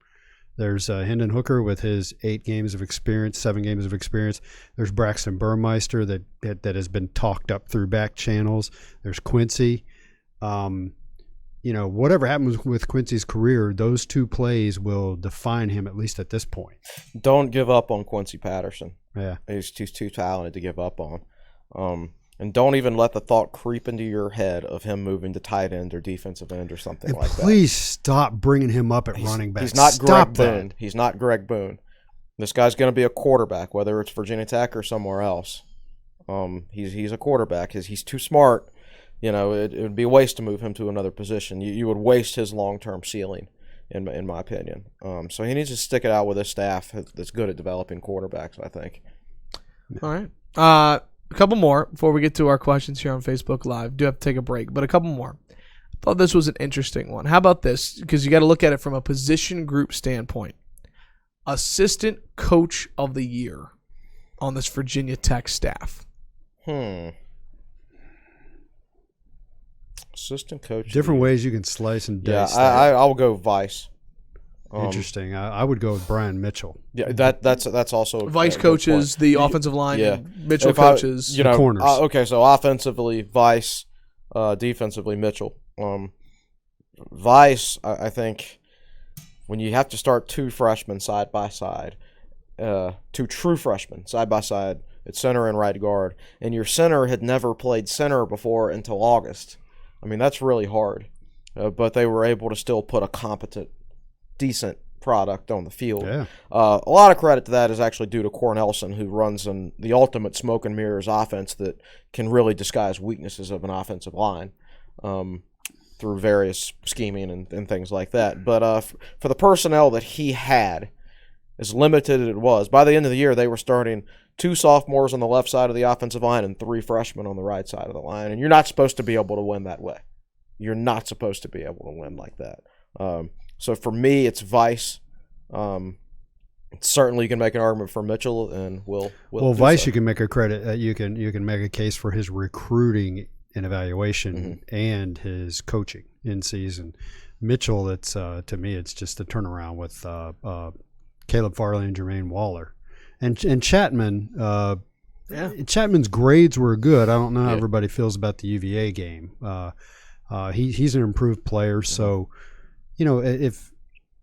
There's Hendon Hooker with his 8 games of experience, 7 games of experience. There's Braxton Burmeister that has been talked up through back channels. There's Quincy. Whatever happens with Quincy's career, those two plays will define him, at least at this point. Don't give up on Quincy Patterson. Yeah. He's too talented to give up on. And don't even let the thought creep into your head of him moving to tight end or defensive end or something like that. Please stop bringing him up at running back. He's not Greg Boone. He's not Greg Boone. This guy's going to be a quarterback, whether it's Virginia Tech or somewhere else. He's a quarterback. He's too smart. It would be a waste to move him to another position. You would waste his long-term ceiling, in my opinion. So he needs to stick it out with his staff that's good at developing quarterbacks, I think. All right. A couple more before we get to our questions here on Facebook Live. Do have to take a break, but a couple more. I thought this was an interesting one. How about this? Because you got to look at it from a position group standpoint. Assistant Coach of the Year. on this Virginia Tech staff? Assistant coach. Different ways you can slice and dice. Yeah, I'll go Vice. Interesting. I would go with Brian Mitchell. Yeah, that's also Vice coaches the offensive line, yeah. and Mitchell coaches the corners. Okay, so offensively Vice, defensively Mitchell. Vice, I think, when you have to start two freshmen side by side, two true freshmen side by side at center and right guard, and your center had never played center before until August. I mean, that's really hard, but they were able to still put a competent, decent product on the field. Yeah. A lot of credit to that is actually due to Cornelson, who runs the ultimate smoke and mirrors offense that can really disguise weaknesses of an offensive line through various scheming and things like that. But for the personnel that he had, as limited as it was, by the end of the year they were starting 2 sophomores on the left side of the offensive line and 3 freshmen on the right side of the line. And you're not supposed to be able to win that way. You're not supposed to be able to win like that. So for me, it's Vice. Certainly, you can make an argument for Mitchell, and Will. Well, Vice, you can make a credit. You can make a case for his recruiting and evaluation and his coaching in season. Mitchell, it's to me, it's just a turnaround with Caleb Farley and Jermaine Waller, and Chapman. Chapman's grades were good. I don't know how everybody feels about the UVA game. He's an improved player, so. If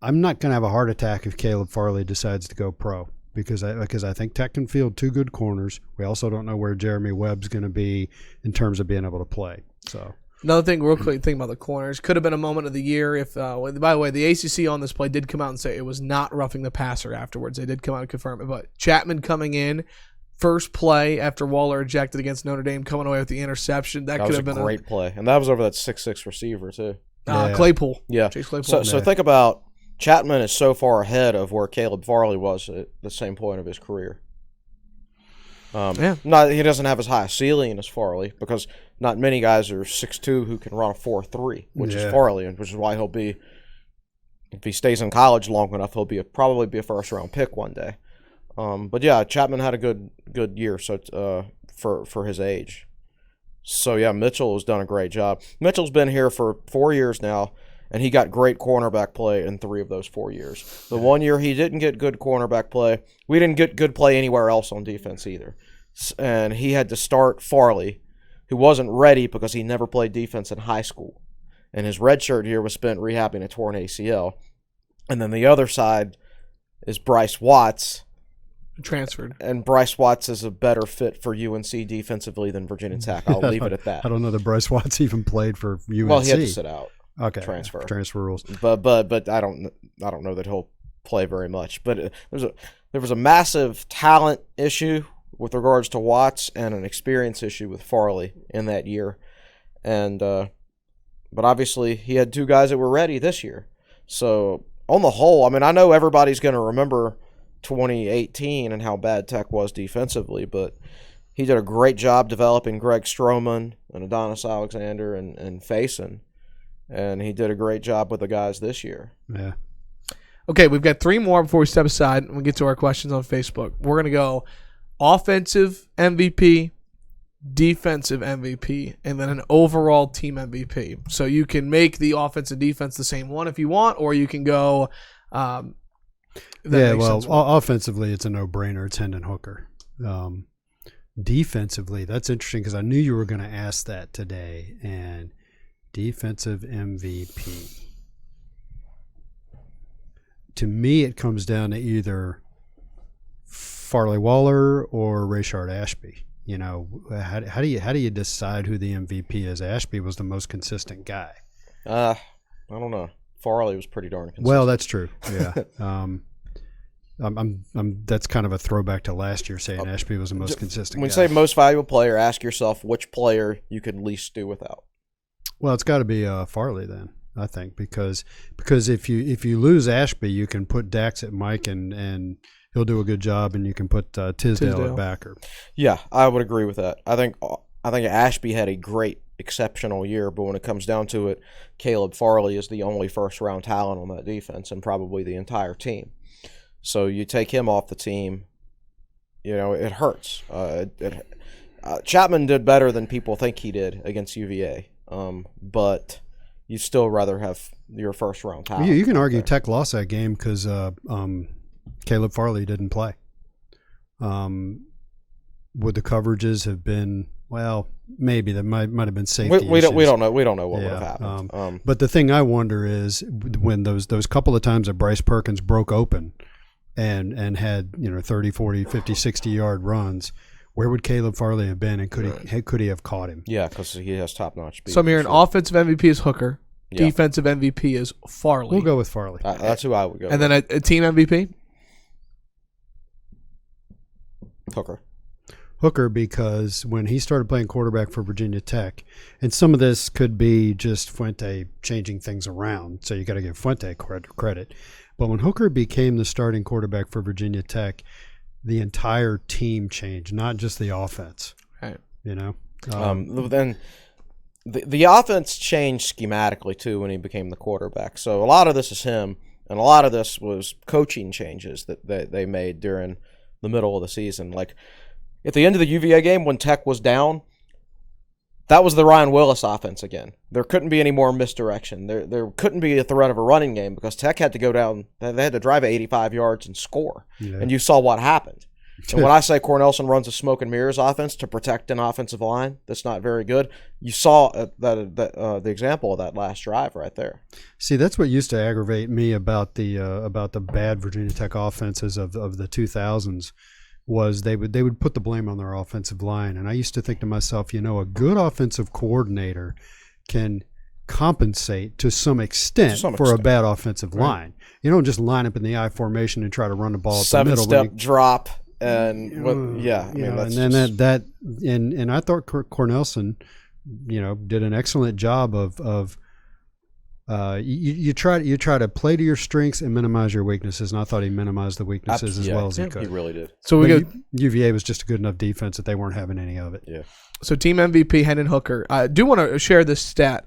I'm not going to have a heart attack if Caleb Farley decides to go pro because I think Tech can field 2 good corners. We also don't know where Jeremy Webb's going to be in terms of being able to play. So another thing, real quick thing about the corners, could have been a moment of the year if. By the way, the ACC on this play did come out and say it was not roughing the passer afterwards. They did come out and confirm it, but Chapman coming in. First play after Waller ejected against Notre Dame, coming away with the interception. That could have been a great play, and that was over that 6'6" receiver too. Claypool. Yeah. Chase Claypool. So think about Chapman is so far ahead of where Caleb Farley was at the same point of his career. He doesn't have as high a ceiling as Farley because not many guys are 6'2" who can run a 4.3, which is Farley, which is why he'll be, if he stays in college long enough, he'll probably be a first-round pick one day. But yeah, Chapman had a good year for his age. So, yeah, Mitchell has done a great job. Mitchell's been here for 4 years now, and he got great cornerback play in 3 of those 4 years. The 1 year he didn't get good cornerback play. We didn't get good play anywhere else on defense either. And he had to start Farley, who wasn't ready because he never played defense in high school. And his redshirt year was spent rehabbing a torn ACL. And then the other side is Bryce Watts. Transferred. And Bryce Watts is a better fit for UNC defensively than Virginia Tech. I'll leave it at that. I don't know that Bryce Watts even played for UNC. Well, he had to sit out. Okay. Transfer rules. But I don't know that he'll play very much. But there was a massive talent issue with regards to Watts and an experience issue with Farley in that year. And but obviously he had 2 guys that were ready this year. So on the whole, I mean, I know everybody's going to remember 2018 and how bad Tech was defensively, but he did a great job developing Greg Stroman and Adonis Alexander and Faison, and he did a great job with the guys this year. Yeah. Okay, we've got 3 more before we step aside and we get to our questions on Facebook. We're going to go offensive MVP, defensive MVP, and then an overall team MVP. So you can make the offense and defense the same one if you want, or you can go offensively, it's a no-brainer. It's Hendon Hooker. Defensively, that's interesting because I knew you were going to ask that today. And defensive MVP. To me, it comes down to either Farley Waller or Rayshard Ashby. How do you decide who the MVP is? Ashby was the most consistent guy. I don't know. Farley was pretty darn consistent. Well, that's true. Yeah. That's kind of a throwback to last year, saying Ashby was the most consistent. When you say most valuable player, ask yourself which player you could least do without. Well, it's got to be Farley then, I think, because if you lose Ashby, you can put Dax at Mike and he'll do a good job, and you can put Tisdale at backer. Yeah, I would agree with that. I think Ashby had a great, exceptional year, but when it comes down to it, Caleb Farley is the only first-round talent on that defense and probably the entire team. So you take him off the team, it hurts. Chapman did better than people think he did against UVA, but you'd still rather have your first round talent. You can argue Tech lost that game because Caleb Farley didn't play. Would the coverages have been, well, maybe that might have been safety we issues. don't know what would have happened. But the thing I wonder is when those couple of times that Bryce Perkins broke open and had 30, 40, 50, 60-yard runs, where would Caleb Farley have been, and could he have caught him? Yeah, because he has top-notch speed. So I'm hearing offensive MVP is Hooker, defensive MVP is Farley. We'll go with Farley. That's who I would go and with. then a team MVP? Hooker, because when he started playing quarterback for Virginia Tech, and some of this could be just Fuente changing things around, so you got to give Fuente credit. But when Hooker became the starting quarterback for Virginia Tech, the entire team changed, not just the offense. Right. Then the offense changed schematically too when he became the quarterback. So a lot of this is him, and a lot of this was coaching changes that they made during the middle of the season. Like at the end of the UVA game when Tech was down, that was the Ryan Willis offense again. There couldn't be any more misdirection. There couldn't be a threat of a running game because Tech had to go down. They had to drive 85 yards and score. Yeah. And you saw what happened. And when I say Cornelson runs a smoke and mirrors offense to protect an offensive line that's not very good, you saw the example of that last drive right there. See, that's what used to aggravate me about the bad Virginia Tech offenses of the 2000s. Was they would put the blame on their offensive line. And I used to think to myself, a good offensive coordinator can compensate to some extent for a bad offensive line. You don't just line up in the I formation and try to run the ball at the middle. 7-step drop and and I thought Cornelson, did an excellent job of you try to play to your strengths and minimize your weaknesses, and I thought he minimized the weaknesses as well as he could. He really did. So UVA was just a good enough defense that they weren't having any of it. Yeah. So team MVP Hendon Hooker. I do want to share this stat.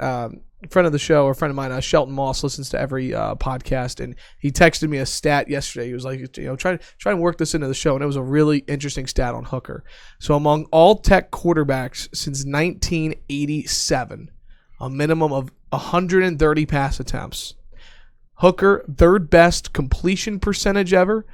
Friend of the show, or friend of mine, Shelton Moss, listens to every podcast, and he texted me a stat yesterday. He was like, try and work this into the show, and it was a really interesting stat on Hooker. So among all Tech quarterbacks since 1987, a minimum of 130 pass attempts. Hooker, third best completion percentage ever,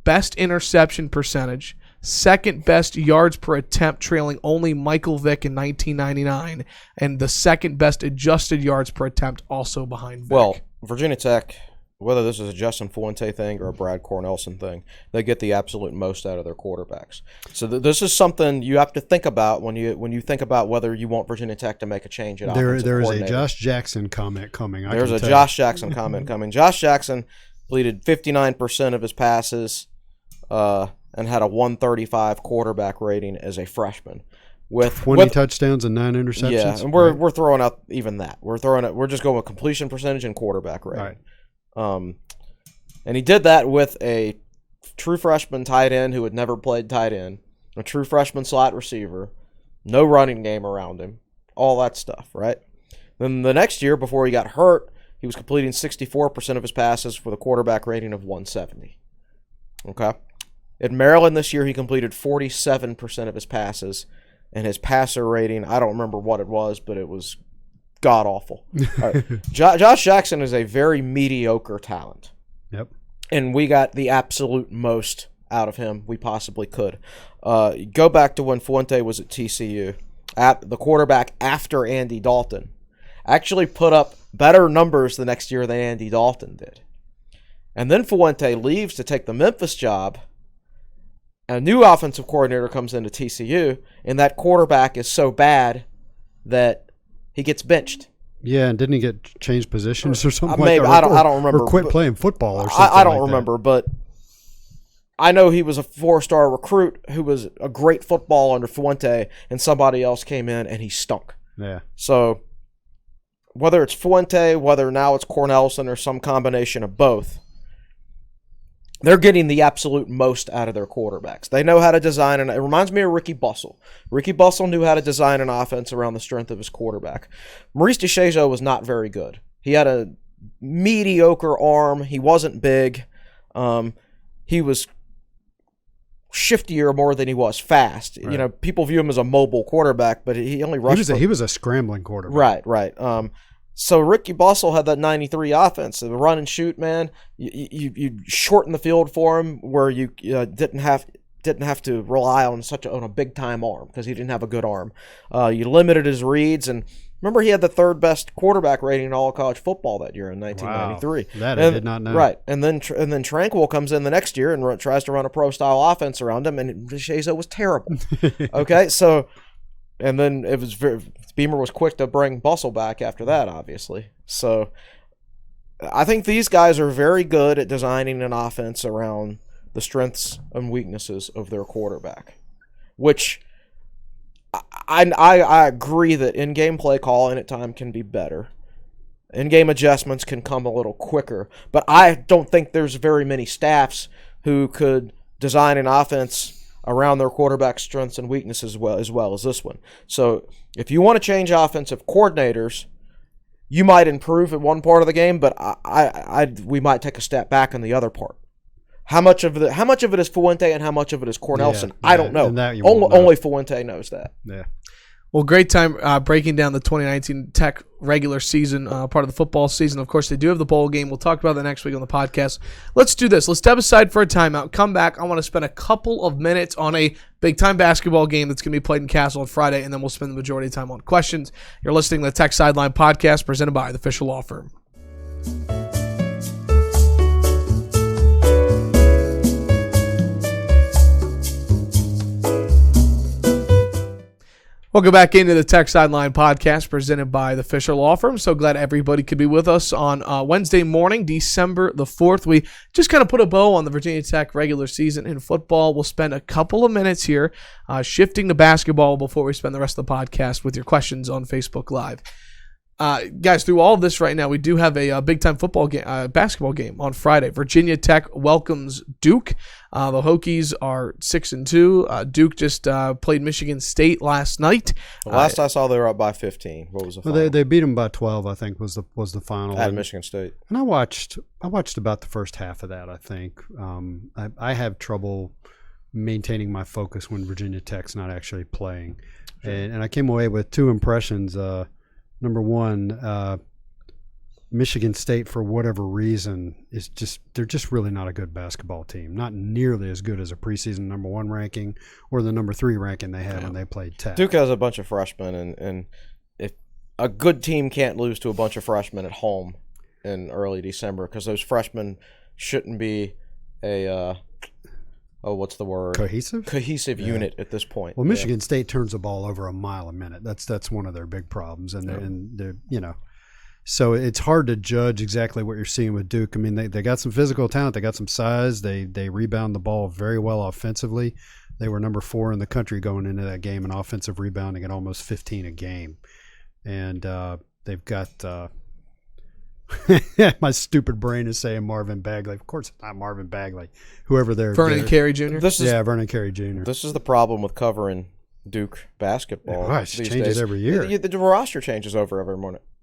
best interception percentage, second best yards per attempt, trailing only Michael Vick in 1999, and the second best adjusted yards per attempt, also behind Vick. Well, Virginia Tech, whether this is a Justin Fuente thing or a Brad Cornelson thing, they get the absolute most out of their quarterbacks. So this is something you have to think about when you think about whether you want Virginia Tech to make a change at offensive There is coordinator. a Josh Jackson comment coming. There's a Josh Jackson comment coming. Josh Jackson completed 59% of his passes and had a 135 quarterback rating as a freshman. With 20 touchdowns and 9 interceptions. Yeah, and we're throwing out even that. We're just going with completion percentage and quarterback rating. Right. And he did that with a true freshman tight end who had never played tight end, a true freshman slot receiver, no running game around him, all that stuff, right? Then the next year, before he got hurt, he was completing 64% of his passes with a quarterback rating of 170. Okay? At Maryland this year, he completed 47% of his passes, and his passer rating, I don't remember what it was, but it was god-awful. Right. Josh Jackson is a very mediocre talent. Yep. And we got the absolute most out of him we possibly could. Go back to when Fuente was at TCU. The quarterback after Andy Dalton actually put up better numbers the next year than Andy Dalton did. And then Fuente leaves to take the Memphis job. A new offensive coordinator comes into TCU, and that quarterback is so bad that he gets benched. Yeah, and didn't he get changed positions or something maybe, like that? I don't remember. Or quit playing football or something I don't like remember, but I know he was a 4-star recruit who was a great football under Fuente, and somebody else came in and he stunk. Yeah. So whether it's Fuente, whether now it's Cornelson or some combination of both, they're getting the absolute most out of their quarterbacks. They know how to design, and it reminds me of Ricky Bussell. Ricky Bussell knew how to design an offense around the strength of his quarterback. Maurice DeShazo was not very good. He had a mediocre arm. He wasn't big. He was shiftier more than he was fast. Right. You know, people view him as a mobile quarterback, but he only rushed. He was a scrambling quarterback. Right. So Ricky Bussell had that 93 offense, the run and shoot, man. You shorten the field for him where you didn't have to rely on a big time arm because he didn't have a good arm. You limited his reads, and remember he had the third best quarterback rating in all of college football that year in 1993. Wow. I did not know. Right, and then Tranquil comes in the next year and tries to run a pro style offense around him, and Shazo was terrible. Okay, so. And then Beamer was quick to bring Bussell back after that, obviously. So I think these guys are very good at designing an offense around the strengths and weaknesses of their quarterback, which I agree that in-game play calling at time can be better. In-game adjustments can come a little quicker. But I don't think there's very many staffs who could design an offense around their quarterback strengths and weaknesses as well as this one. So if you want to change offensive coordinators, you might improve at one part of the game, but we might take a step back in the other part. How much of it is Fuente and how much of it is Cornelson? Yeah, I don't know. Only Fuente knows that. Yeah. Well, great time breaking down the 2019 Tech regular season, part of the football season. Of course, they do have the bowl game. We'll talk about that next week on the podcast. Let's do this. Let's step aside for a timeout. Come back. I want to spend a couple of minutes on a big-time basketball game that's going to be played in Castle on Friday, and then we'll spend the majority of the time on questions. You're listening to the Tech Sideline Podcast presented by the Fisher Law Firm. Welcome back into the Tech Sideline Podcast presented by the Fisher Law Firm. So glad everybody could be with us on Wednesday morning, December the 4th. We just kind of put a bow on the Virginia Tech regular season in football. We'll spend a couple of minutes here shifting to basketball before we spend the rest of the podcast with your questions on Facebook Live. Guys, through all of this right now, we do have a big-time basketball game on Friday. Virginia Tech welcomes Duke. The Hokies are 6-2. Duke just played Michigan State last night. Last I saw, they were up by 15. What was the final? Well, they beat them by 12, I think, was the final. At Michigan State. And I watched about the first half of that, I think. I have trouble maintaining my focus when Virginia Tech's not actually playing. Sure. And I came away with two impressions. Number one, Michigan State, for whatever reason, they're just really not a good basketball team. Not nearly as good as a preseason number 1 ranking or the number 3 ranking they had when they played Tech. Duke has a bunch of freshmen, and if a good team can't lose to a bunch of freshmen at home in early December, because those freshmen shouldn't be a what's the word? Cohesive unit at this point. Well, Michigan State turns the ball over a mile a minute. That's one of their big problems, and they're so it's hard to judge exactly what you're seeing with Duke. I mean, they got some physical talent, they got some size, they rebound the ball very well offensively. They were number 4 in the country going into that game in offensive rebounding at almost 15 a game, and they've got. My stupid brain is saying Marvin Bagley. Of course, it's not Marvin Bagley. Whoever they're Vernon Carey Jr. Vernon Carey Jr. This is the problem with covering Duke basketball. It changes every year. The roster changes over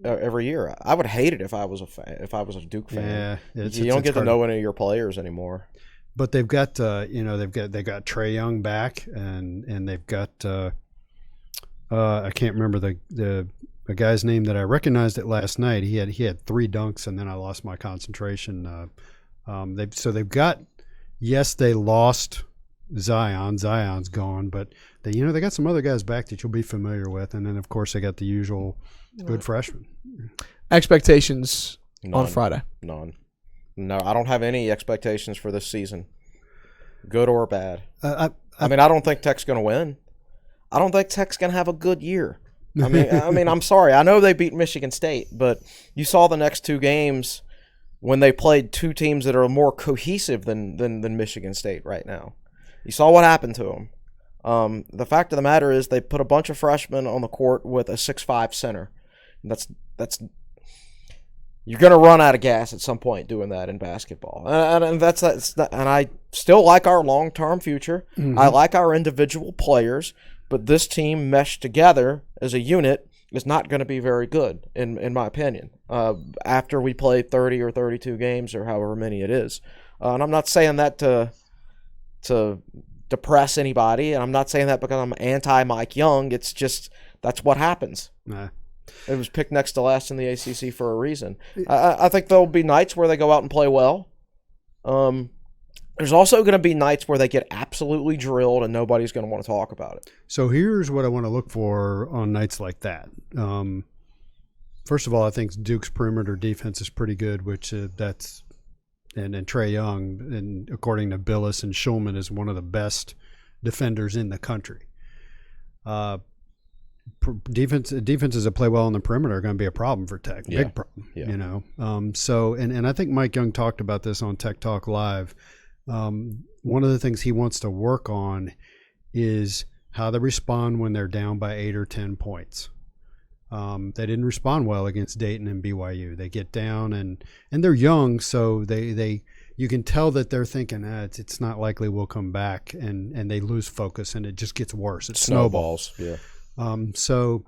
every year. I would hate it if I was a Duke fan. Yeah, you don't get to know any of your players anymore. But they've got they've got Trae Young back, and they've got I can't remember the guy's name that I recognized it last night. He had 3 dunks, and then I lost my concentration. They've got. Yes, they lost Zion. Zion's gone, but they got some other guys back that you'll be familiar with, and then of course they got the usual good freshmen. Expectations on Friday? None. No, I don't have any expectations for this season, good or bad. I don't think Tech's going to win. I don't think Tech's going to have a good year. I mean, I'm sorry. I know they beat Michigan State, but you saw the next 2 games when they played 2 teams that are more cohesive than Michigan State right now. You saw what happened to them. The fact of the matter is they put a bunch of freshmen on the court with a 6'5" center. That's you're going to run out of gas at some point doing that in basketball. And I still like our long-term future. Mm-hmm. I like our individual players. But this team meshed together as a unit is not going to be very good, in my opinion, after we play 30 or 32 games or however many it is. And I'm not saying that to depress anybody, and I'm not saying that because I'm anti-Mike Young. It's just that's what happens. Nah. It was picked next to last in the ACC for a reason. I think there'll be nights where they go out and play well. There's also going to be nights where they get absolutely drilled and nobody's going to want to talk about it. So here's what I want to look for on nights like that. First of all, I think Duke's perimeter defense is pretty good, which that's and Trae Young, and according to Billis and Schulman, is one of the best defenders in the country. Defenses that play well on the perimeter are going to be a problem for Tech. Yeah. Big problem, Yeah. you know. So I think Mike Young talked about this on Tech Talk Live. One of the things he wants to work on is how they respond when they're down by 8 or 10 points. They didn't respond well against Dayton and BYU. They get down and they're young, so they you can tell that they're thinking it's not likely we'll come back, and they lose focus and it just gets worse. It snowballs. Yeah. So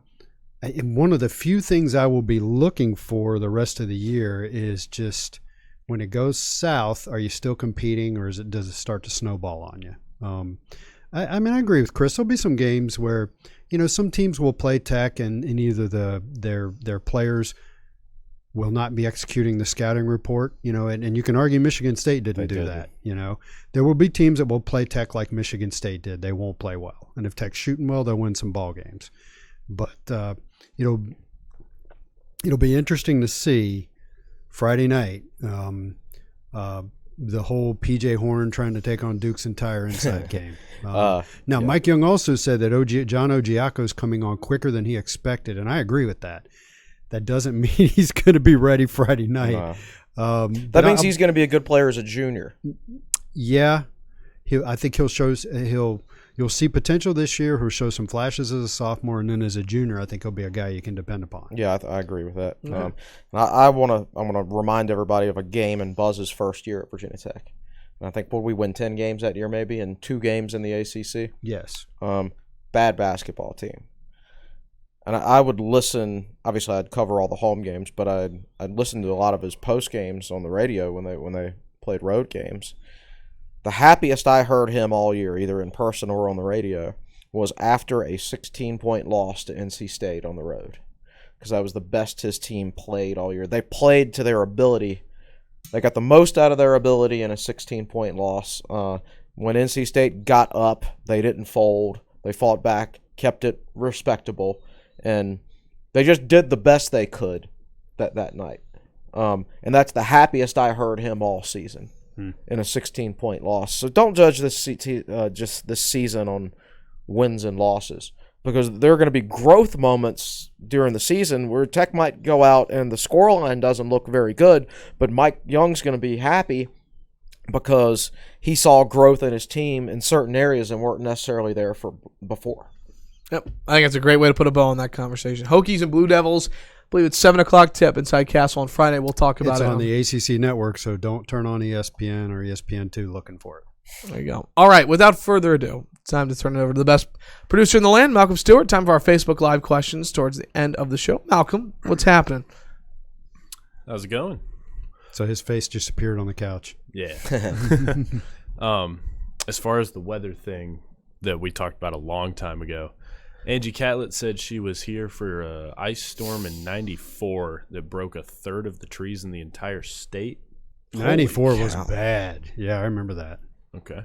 one of the few things I will be looking for the rest of the year is just when it goes south, are you still competing, or does it start to snowball on you? I mean, I agree with Chris. There'll be some games where, you know, some teams will play Tech and either their players will not be executing the scouting report, you know, and you can argue Michigan State didn't do that, you know. There will be teams that will play Tech like Michigan State did. They won't play well. And if Tech's shooting well, they'll win some ball games. But, you know, it'll be interesting to see Friday night the whole P.J. Horn trying to take on Duke's entire inside game. Mike Young also said that John Ogiaco is coming on quicker than he expected, and I agree with that. That doesn't mean he's going to be ready Friday night. That means he's going to be a good player as a junior. Yeah, I think you'll see potential this year. He'll show some flashes as a sophomore, and then as a junior, I think he'll be a guy you can depend upon. Yeah, I agree with that. Yeah. I want to remind everybody of a game in Buzz's first year at Virginia Tech. And I think we win 10 games that year maybe, and 2 games in the ACC. Yes. Bad basketball team. And I would listen. Obviously, I'd cover all the home games, but I'd listen to a lot of his post games on the radio when they played road games. The happiest I heard him all year, either in person or on the radio, was after a 16-point loss to NC State on the road, because that was the best his team played all year. They played to their ability. They got the most out of their ability in a 16-point loss. When NC State got up, they didn't fold. They fought back, kept it respectable, and they just did the best they could that night. And that's the happiest I heard him all season. In a 16-point loss. So don't judge this just this season on wins and losses, because there are going to be growth moments during the season where Tech might go out and the scoreline doesn't look very good, but Mike Young's going to be happy because he saw growth in his team in certain areas and weren't necessarily there for before. Yep, I think that's a great way to put a bow on that conversation. Hokies and Blue Devils, I believe it's 7 o'clock tip inside Castle on Friday. We'll talk about it. It's on the ACC network, so don't turn on ESPN or ESPN2 looking for it. There you go. All right, without further ado, it's time to turn it over to the best producer in the land, Malcolm Stewart. Time for our Facebook Live questions towards the end of the show. Malcolm, what's happening? How's it going? So his face just appeared on the couch. Yeah. As far as the weather thing that we talked about a long time ago, Angie Catlett said she was here for an ice storm in 94 that broke a third of the trees in the entire state. 94 was bad. Yeah, I remember that. Okay.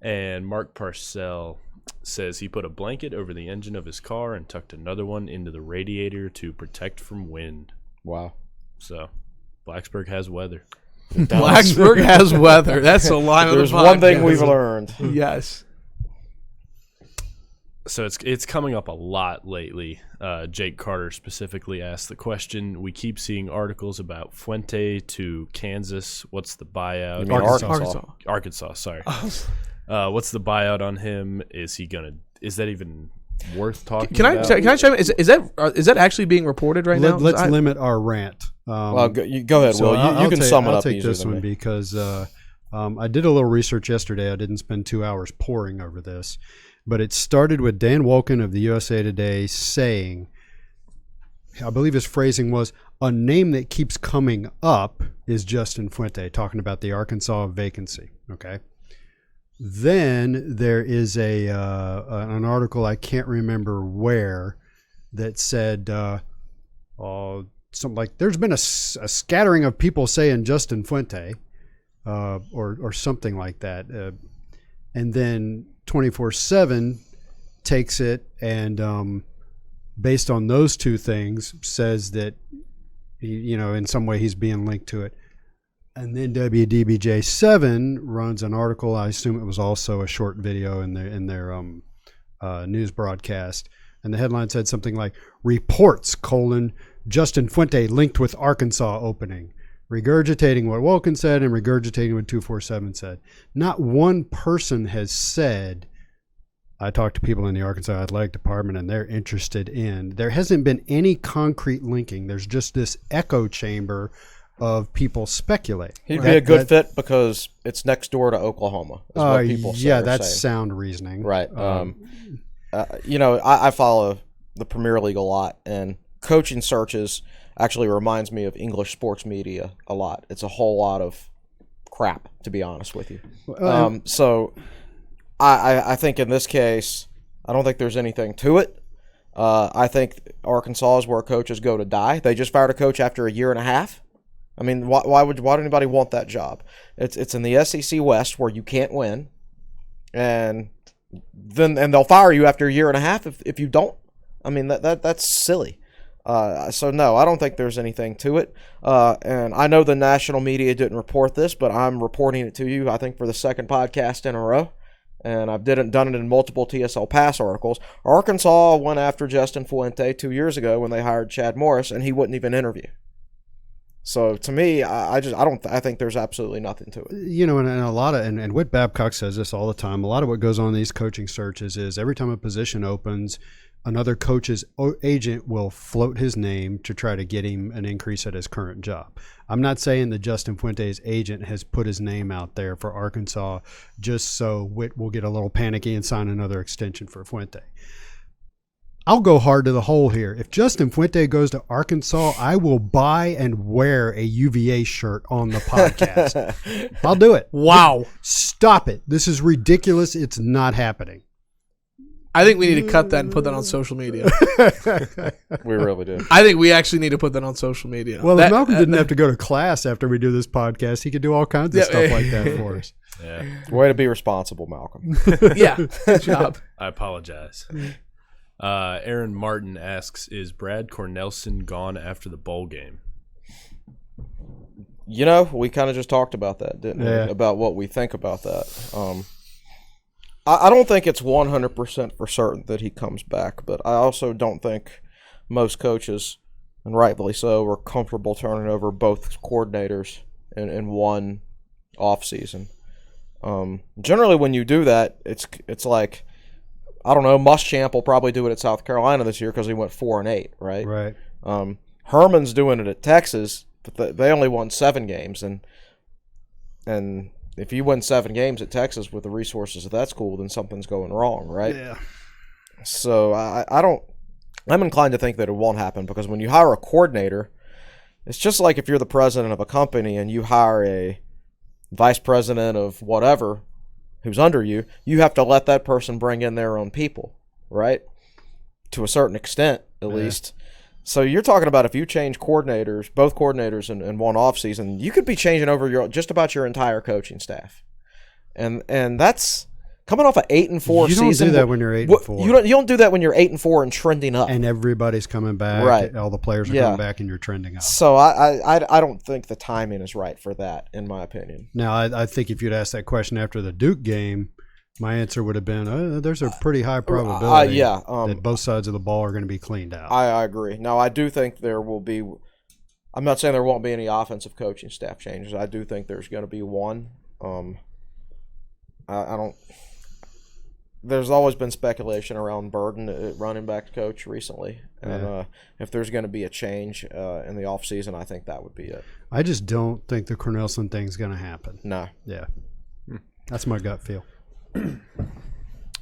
And Mark Parcell says he put a blanket over the engine of his car and tucked another one into the radiator to protect from wind. Wow. So, Blacksburg has weather. Blacksburg has weather. That's a line of the podcast. There's one thing we've learned. Yes. So it's coming up a lot lately. Jake Carter specifically asked the question. We keep seeing articles about Fuente to Kansas. What's the buyout? You mean Arkansas. Arkansas, sorry. What's the buyout on him? Is that even worth talking about? Can I chime in? Is that actually being reported right now? Let's limit our rant. Well, go ahead, so Will. You can sum it up. I'll take easier this than one me. because I did a little research yesterday. I didn't spend 2 hours poring over this. But it started with Dan Wolken of the USA Today saying, I believe his phrasing was, a name that keeps coming up is Justin Fuente, talking about the Arkansas vacancy. Okay. Then there is an article, I can't remember where, that said something like there's been a scattering of people saying Justin Fuente or something like that. And then 24/7 takes it and based on those two things says that, in some way he's being linked to it. And then WDBJ7 runs an article. I assume it was also a short video in their news broadcast. And the headline said something like, reports, Justin Fuente linked with Arkansas opening. Regurgitating what Wilkins said and regurgitating what 247 said. Not one person has said, I talked to people in the Arkansas Athletic Department and they're interested in. There hasn't been any concrete linking. There's just this echo chamber of people speculating. He'd be a good fit because it's next door to Oklahoma. Is what people say. Yeah, that's sound reasoning. Right. I follow the Premier League a lot, and coaching searches actually reminds me of English sports media a lot. It's a whole lot of crap, to be honest with you. So I think in this case, I don't think there's anything to it. I think Arkansas is where coaches go to die. They just fired a coach after a year and a half. I mean, why would anybody want that job? It's in the SEC West where you can't win, and they'll fire you after a year and a half if you don't. I mean that's silly. So no, I don't think there's anything to it. And I know the national media didn't report this, but I'm reporting it to you. I think for the second podcast in a row, and I've done it in multiple TSL Pass articles. Arkansas went after Justin Fuente 2 years ago when they hired Chad Morris, and he wouldn't even interview. So to me, I think there's absolutely nothing to it. And Whit Babcock says this all the time. A lot of what goes on in these coaching searches is every time a position opens, another coach's agent will float his name to try to get him an increase at his current job. I'm not saying that Justin Fuente's agent has put his name out there for Arkansas just so Whit will get a little panicky and sign another extension for Fuente. I'll go hard to the hole here. If Justin Fuente goes to Arkansas, I will buy and wear a UVA shirt on the podcast. I'll do it. Wow. Stop it. This is ridiculous. It's not happening. I think we need to cut that and put that on social media. We really do. I think we actually need to put that on social media. Well, if Malcolm didn't have to go to class after we do this podcast, he could do all kinds of stuff like that for us. Yeah. Way to be responsible, Malcolm. Yeah, good job. I apologize. Aaron Martin asks, is Brad Cornelsen gone after the bowl game? We kind of just talked about that, didn't we? About what we think about that. I don't think it's 100% for certain that he comes back, but I also don't think most coaches, and rightfully so, are comfortable turning over both coordinators in one offseason. Generally, when you do that, it's like, I don't know, Muschamp will probably do it at South Carolina this year because he went 4-8, right? Right. Herman's doing it at Texas, but they only won 7 games, and if you win 7 games at Texas with the resources of that school, then something's going wrong, right? Yeah. So I'm inclined to think that it won't happen because when you hire a coordinator, it's just like if you're the president of a company and you hire a vice president of whatever who's under you, you have to let that person bring in their own people, right? To a certain extent, at least. So you're talking about if you change coordinators, both coordinators in one offseason, you could be changing over just about your entire coaching staff. And that's coming off an 8-4 season. You don't do that when you're 8-4. You don't do that when you're 8-4 and trending up. And everybody's coming back. Right. All the players are coming back and you're trending up. So I don't think the timing is right for that, in my opinion. Now, I think if you'd asked that question after the Duke game, my answer would have been, there's a pretty high probability that both sides of the ball are going to be cleaned out. I agree. Now, I do think there will be – I'm not saying there won't be any offensive coaching staff changes. I do think there's going to be one. I don't – there's always been speculation around Burden at running back coach recently. And if there's going to be a change in the offseason, I think that would be it. I just don't think the Cornelsen thing's going to happen. No. Yeah. That's my gut feel.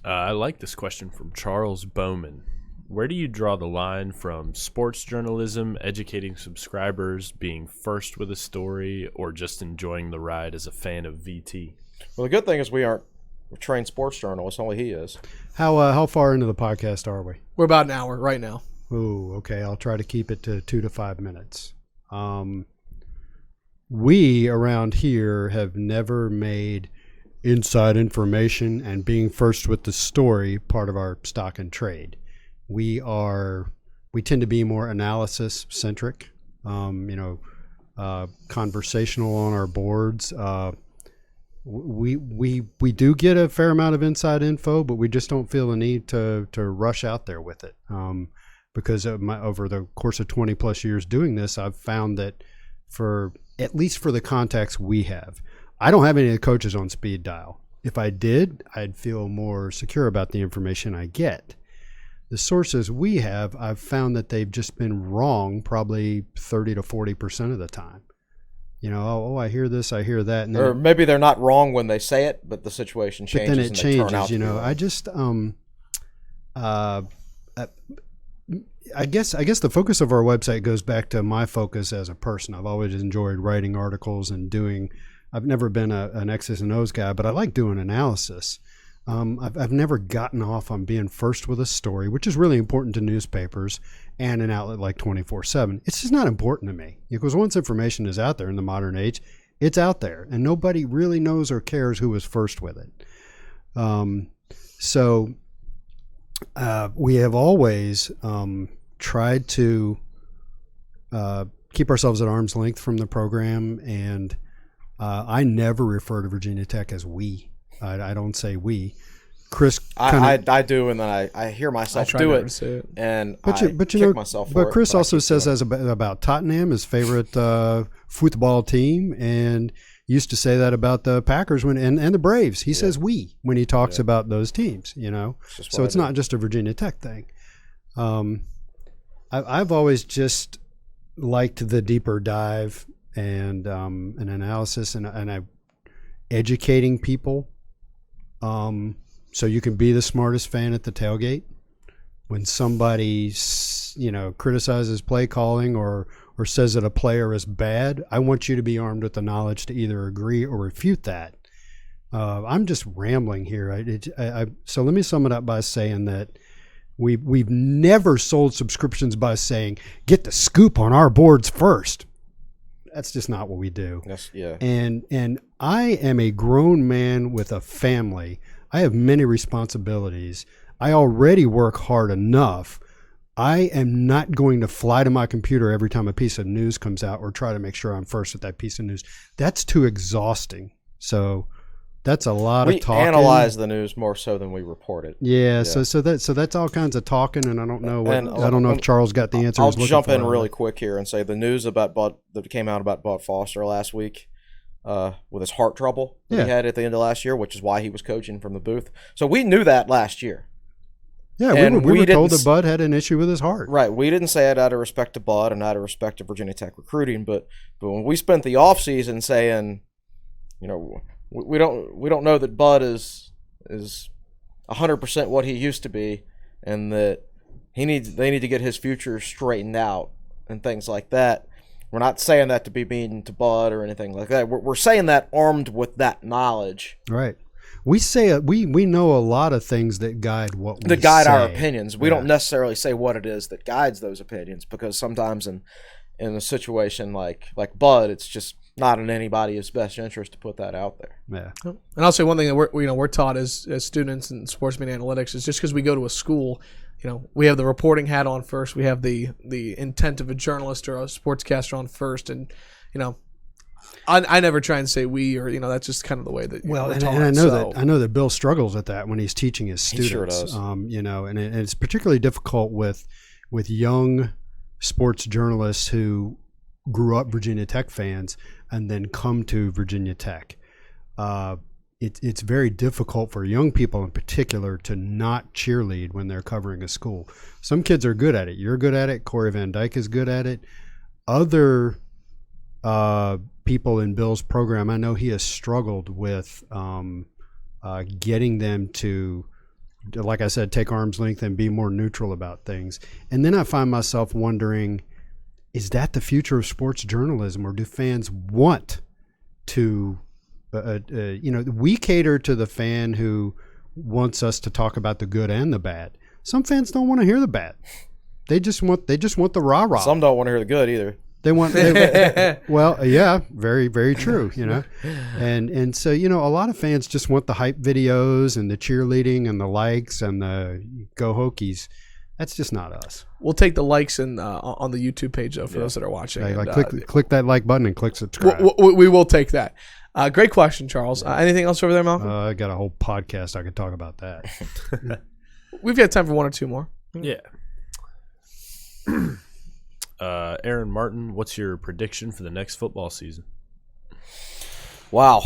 I like this question from Charles Bowman. Where do you draw the line from sports journalism, educating subscribers, being first with a story, or just enjoying the ride as a fan of VT? Well, the good thing is we aren't trained sports journalist. Only he is. How far into the podcast are we? We're about an hour right now. Ooh, okay. I'll try to keep it to 2 to 5 minutes. We around here have never made inside information and being first with the story part of our stock and trade. We tend to be more analysis centric, conversational on our boards. We do get a fair amount of inside info, but we just don't feel the need to rush out there with it. Because over the course of 20 plus years doing this, I've found that at least for the contacts we have, I don't have any of the coaches on speed dial. If I did, I'd feel more secure about the information I get. The sources we have, I've found that they've just been wrong probably 30 to 40% of the time. I hear this, I hear that. And or maybe they're not wrong when they say it, but the situation changes. But then it and changes, they turn out to be wrong. I guess the focus of our website goes back to my focus as a person. I've always enjoyed writing articles and I've never been an X's and O's guy, but I like doing analysis. I've never gotten off on being first with a story, which is really important to newspapers and an outlet like 24/7. It's just not important to me because once information is out there in the modern age, it's out there and nobody really knows or cares who was first with it. So we have always tried to keep ourselves at arm's length from the program, and I never refer to Virginia Tech as we. I don't say we. Chris, I do, and then I hear myself do it, and I kick myself for it. But Chris also says about Tottenham, his favorite football team, and used to say that about the Packers and the Braves. He says we when he talks about those teams, So it's not just a Virginia Tech thing. I've always just liked the deeper dive and an analysis and educating people. So you can be the smartest fan at the tailgate. When somebody, criticizes play calling or says that a player is bad, I want you to be armed with the knowledge to either agree or refute that. I'm just rambling here. So let me sum it up by saying that we've never sold subscriptions by saying, get the scoop on our boards first. That's just not what we do. Yes, yeah. And I am a grown man with a family. I have many responsibilities. I already work hard enough. I am not going to fly to my computer every time a piece of news comes out or try to make sure I'm first with that piece of news. That's too exhausting. So that's a lot of talking. We analyze the news more so than we report it. Yeah. So that's all kinds of talking, and I don't know if Charles got the answer. I'll jump in really quick here and say the news about that came out about Bud Foster last week. With his heart trouble that he had at the end of last year, which is why he was coaching from the booth. So we knew that last year. Yeah, we were told that Bud had an issue with his heart. Right. We didn't say it out of respect to Bud and out of respect to Virginia Tech recruiting, but when we spent the offseason saying, we don't know that Bud is 100% what he used to be, and that they need to get his future straightened out and things like that. We're not saying that to be mean to Bud or anything like that. We're saying that armed with that knowledge. Right. We say we know a lot of things that guide what we guide say. Our opinions. We don't necessarily say what it is that guides those opinions, because sometimes in a situation like Bud, it's just not in anybody's best interest to put that out there. Yeah. And I'll say one thing that we're taught as students in sportsman analytics is just because we go to a school, we have the reporting hat on first. We have the intent of a journalist or a sportscaster on first, and I never try and say we or that's just kind of the way that we're taught. And I know that Bill struggles with that when he's teaching his students. He sure does. And it's particularly difficult with young sports journalists who grew up Virginia Tech fans and then come to Virginia Tech. It's very difficult for young people in particular to not cheerlead when they're covering a school. Some kids are good at it. You're good at it. Corey Van Dyke is good at it. Other people in Bill's program, I know he has struggled with getting them to, like I said, take arm's length and be more neutral about things. And then I find myself wondering, is that the future of sports journalism, or do fans want to we cater to the fan who wants us to talk about the good and the bad. Some fans don't want to hear the bad. They just want the rah-rah. Some don't want to hear the good either. Well, yeah, very, very true, and so, a lot of fans just want the hype videos and the cheerleading and the likes and the go Hokies. That's just not us. We'll take the likes on the YouTube page, though, for those that are watching. Click that like button and click subscribe. We will take that. Great question, Charles. Anything else over there, Malcolm? I got a whole podcast I could talk about that. We've got time for one or two more. Yeah. Aaron Martin, what's your prediction for the next football season? Wow.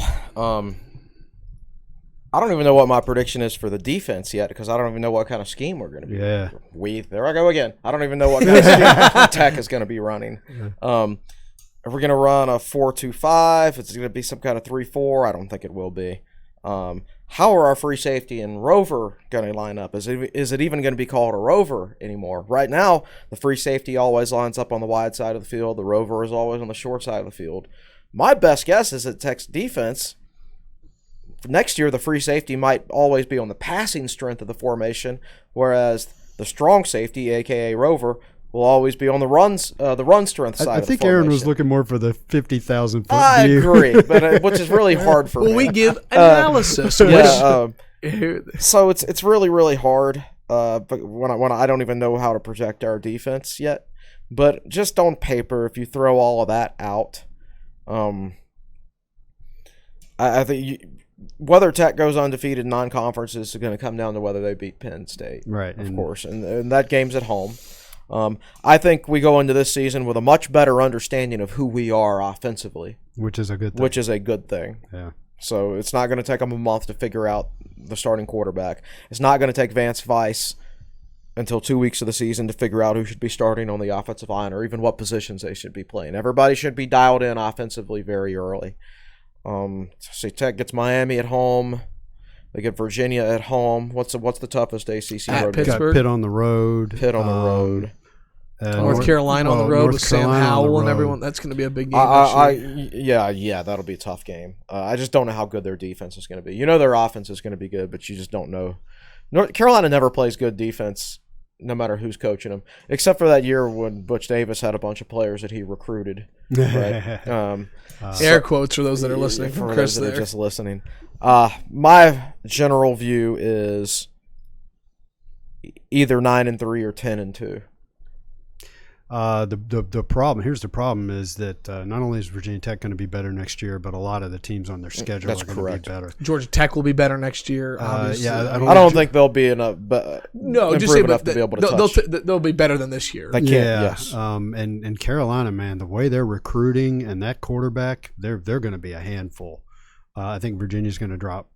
I don't even know what my prediction is for the defense yet because I don't even know what kind of scheme we're going to be. Yeah. There I go again. I don't even know what kind of scheme Tech is going to be running. Are we going to run a 4-2-5? It's going to be some kind of 3-4. I don't think it will be. How are our free safety and rover going to line up? Is it even going to be called a rover anymore? Right now, the free safety always lines up on the wide side of the field. The rover is always on the short side of the field. My best guess is that Tech's defense, next year, the free safety might always be on the passing strength of the formation, whereas the strong safety, a.k.a. rover, will always be on the run strength side of the formation. I think Aaron was looking more for the 50,000 foot view. I agree, but which is really hard for me. Well, we give analysis. So it's really, really hard. But when I don't even know how to project our defense yet. But just on paper, if you throw all of that out, I think whether Tech goes undefeated in non-conferences is going to come down to whether they beat Penn State, right? Of course, and that game's at home. I think we go into this season with a much better understanding of who we are offensively, which is a good thing. Yeah. So it's not going to take them a month to figure out the starting quarterback. It's not going to take Vance Weiss until 2 weeks of the season to figure out who should be starting on the offensive line or even what positions they should be playing. Everybody should be dialed in offensively very early. So Tech gets Miami at home. They get Virginia at home. What's the toughest ACC road? Pittsburgh. Pitt on the road. Pitt on the road. North Carolina on the road North with Sam Carolina Howell and everyone. That's going to be a big game. Yeah, that'll be a tough game. I just don't know how good their defense is going to be. Their offense is going to be good, but you just don't know. North Carolina never plays good defense, no matter who's coaching them, except for that year when Butch Davis had a bunch of players that he recruited. Right? Air quotes for those that are listening from for Chris those that there. are just listening. My general view is either 9-3 or 10-2. The problem is that not only is Virginia Tech going to be better next year, but a lot of the teams on their schedule are going to be better. Georgia Tech will be better next year. I don't think they'll be enough to be able to touch. They'll be better than this year. They can, yes. And Carolina, man, the way they're recruiting and that quarterback, they're going to be a handful. I think Virginia's going to drop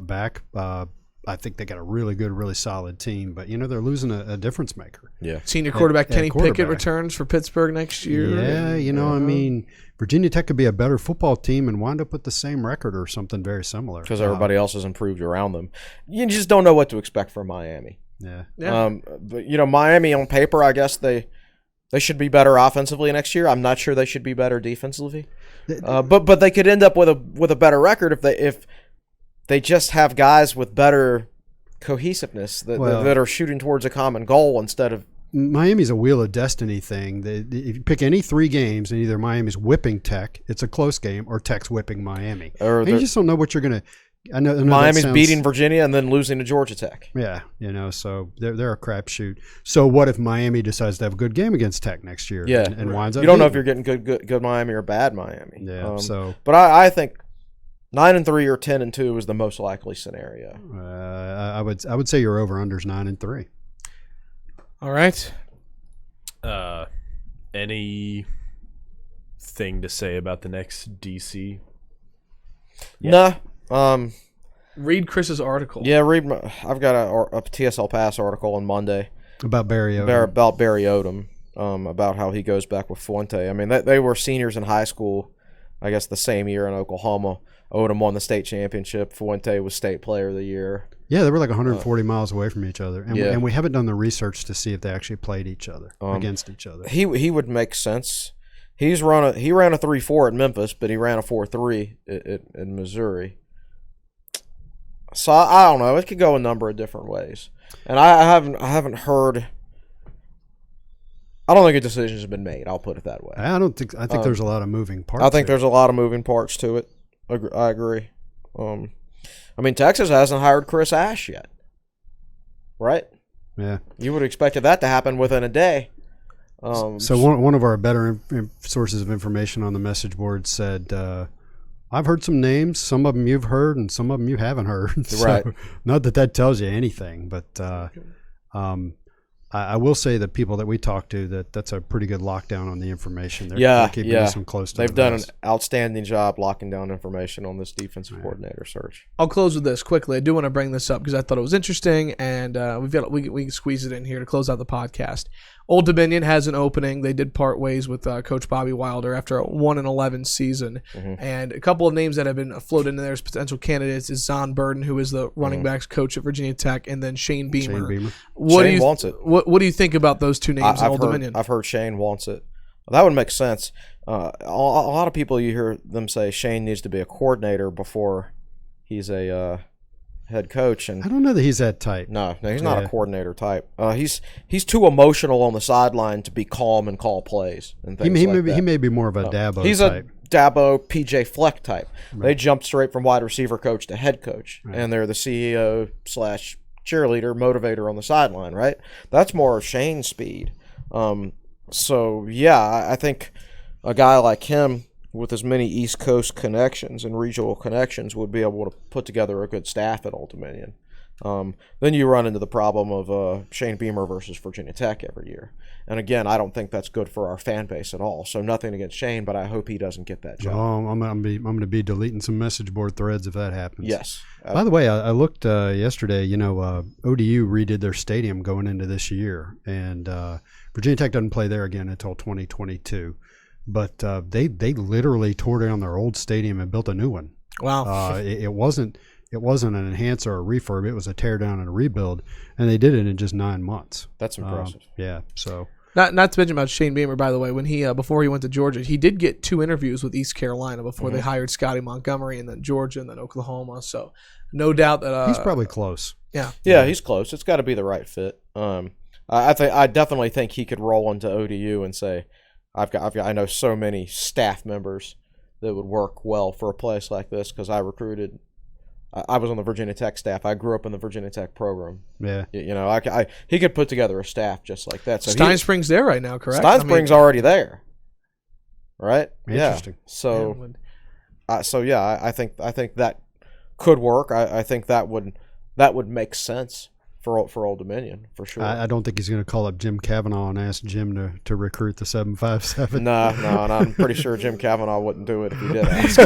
back. I think they got a really good, really solid team, but they're losing a difference maker. Yeah, senior quarterback Kenny Pickett returns for Pittsburgh next year. Yeah, Virginia Tech could be a better football team and wind up with the same record or something very similar because everybody else has improved around them. You just don't know what to expect from Miami. Yeah. But Miami on paper, I guess they should be better offensively next year. I'm not sure they should be better defensively, but they could end up with a better record if they just have guys with better cohesiveness that are shooting towards a common goal instead of. Miami's a wheel of destiny thing. If you pick any 3 games and either Miami's whipping Tech, it's a close game, or Tech's whipping Miami. And you just don't know what you're going to. I know Miami's beating Virginia and then losing to Georgia Tech. Yeah, so they're a crapshoot. So what if Miami decides to have a good game against Tech next year? Yeah, and winds up. You don't know if you're getting good Miami or bad Miami. Yeah. But I think 9-3 or 10-2 is the most likely scenario. I would say your over/under's 9-3. All right. Anything to say about the next DC? Yeah. No. Read Chris's article. Yeah, I've got a TSL Pass article on Monday about Barry Odom. About how he goes back with Fuente. I mean, they were seniors in high school, I guess the same year in Oklahoma. Odom won the state championship. Fuente was state player of the year. Yeah, they were like 140 miles away from each other. And we haven't done the research to see if they actually played each other, against each other. He would make sense. He ran a 3.4 at Memphis, but he ran a 4.3 in Missouri. So I don't know. It could go a number of different ways, and I haven't heard. I don't think a decision has been made. I'll put it that way. I think there's a lot of moving parts. I think there's a lot of moving parts to it. I agree. I mean, Texas hasn't hired Chris Ash yet, right? Yeah. You would have expected that to happen within a day. So one of our better sources of information on the message board said, I've heard some names. Some of them you've heard, and some of them you haven't heard. So, right. Not that tells you anything, but I will say that people that we talk to, that's a pretty good lockdown on the information. They're keeping this one close to They've the done vest. an outstanding job locking down information on this defensive coordinator search. I'll close with this quickly. I do want to bring this up because I thought it was interesting, and we can squeeze it in here to close out the podcast. Old Dominion has an opening. They did part ways with Coach Bobby Wilder after a 1-11 season. Mm-hmm. And a couple of names that have been floated into there as potential candidates is Zon Burden, who is the running backs coach at Virginia Tech, and then Shane Beamer. Shane wants it. What do you think about those two names in Old Dominion? I've heard Shane wants it. That would make sense. A lot of people, you hear them say Shane needs to be a coordinator before he's a head coach, and I don't know that he's that type. No, he's not a coordinator type. He's too emotional on the sideline to be calm and call plays and things He may be more of a Dabo he's type. A Dabo, PJ Fleck type. Right. They jumped straight from wide receiver coach to head coach, and they're the CEO / cheerleader, motivator on the sideline, right? That's more Shane's speed. So, yeah, I think a guy like him with as many East Coast connections and regional connections would be able to put together a good staff at Old Dominion. Then you run into the problem of Shane Beamer versus Virginia Tech every year. And again, I don't think that's good for our fan base at all. So nothing against Shane, but I hope he doesn't get that job. Oh, I'm going to be deleting some message board threads if that happens. Yes. By the way, I looked yesterday. ODU redid their stadium going into this year, and Virginia Tech doesn't play there again until 2022. But they literally tore down their old stadium and built a new one. Wow. It wasn't an enhance or a refurb. It was a tear down and a rebuild, and they did it in just 9 months. That's impressive. Yeah. So not to mention about Shane Beamer, by the way, when he before he went to Georgia, he did get 2 interviews with East Carolina before they hired Scotty Montgomery, and then Georgia, and then Oklahoma. So no doubt that he's probably close. Yeah. Yeah, he's close. It's got to be the right fit. I definitely think he could roll into ODU and say, I know so many staff members that would work well for a place like this because I recruited. I was on the Virginia Tech staff. I grew up in the Virginia Tech program. Yeah, he could put together a staff just like that. So Stein Springs there right now, correct? Stein Springs already there, right? Interesting. Yeah. I think that could work. I think that would make sense for Old Dominion for sure. I don't think he's going to call up Jim Cavanaugh and ask Jim to recruit the 757. No, and I'm pretty sure Jim Cavanaugh wouldn't do it if he did ask.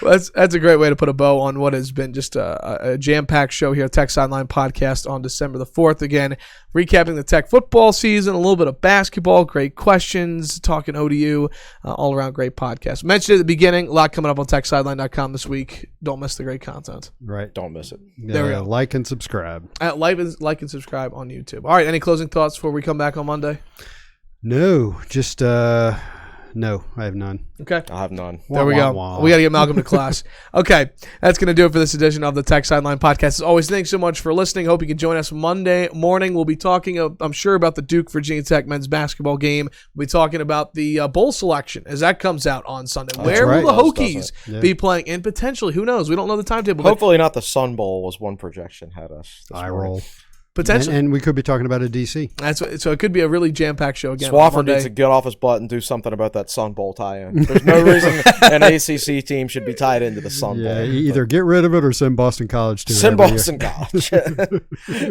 Well, that's a great way to put a bow on what has been just a jam-packed show here, Tech Sideline Podcast on December the 4th. Again, recapping the Tech football season, a little bit of basketball, great questions, talking ODU, all around great podcast. Mentioned at the beginning, a lot coming up on TechSideline.com this week. Don't miss the great content. Right. Don't miss it. There we go. Like and subscribe. Like and subscribe on YouTube. All right, any closing thoughts before we come back on Monday? No, just no, I have none. Okay. I have none. There we go. We got to get Malcolm to class. Okay, that's going to do it for this edition of the Tech Sideline Podcast. As always, thanks so much for listening. Hope you can join us Monday morning. We'll be talking, I'm sure, about the Duke Virginia Tech men's basketball game. We'll be talking about the bowl selection as that comes out on Sunday. Where will the Hokies be playing? And potentially, who knows? We don't know the timetable. Hopefully not the Sun Bowl was one projection had us. I roll. Potentially. And we could be talking about a DC. So it could be a really jam-packed show again. Swafford needs to get off his butt and do something about that Sun Bowl tie-in. There's no reason an ACC team should be tied into the Sun Bowl. Yeah, either get rid of it or send Boston College to it. Send Boston College.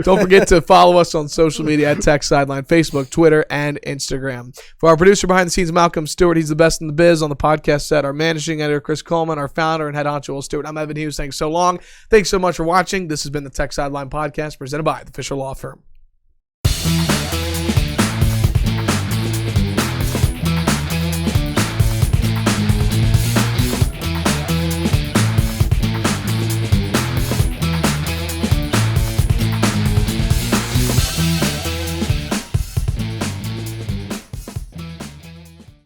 Don't forget to follow us on social media at Tech Sideline, Facebook, Twitter, and Instagram. For our producer behind the scenes, Malcolm Stewart, he's the best in the biz on the podcast set. Our managing editor, Chris Coleman, our founder and head honcho, Will Stewart. I'm Evan Hughes. Thanks so long. Thanks so much for watching. This has been the Tech Sideline Podcast presented by the Fisher Law Firm.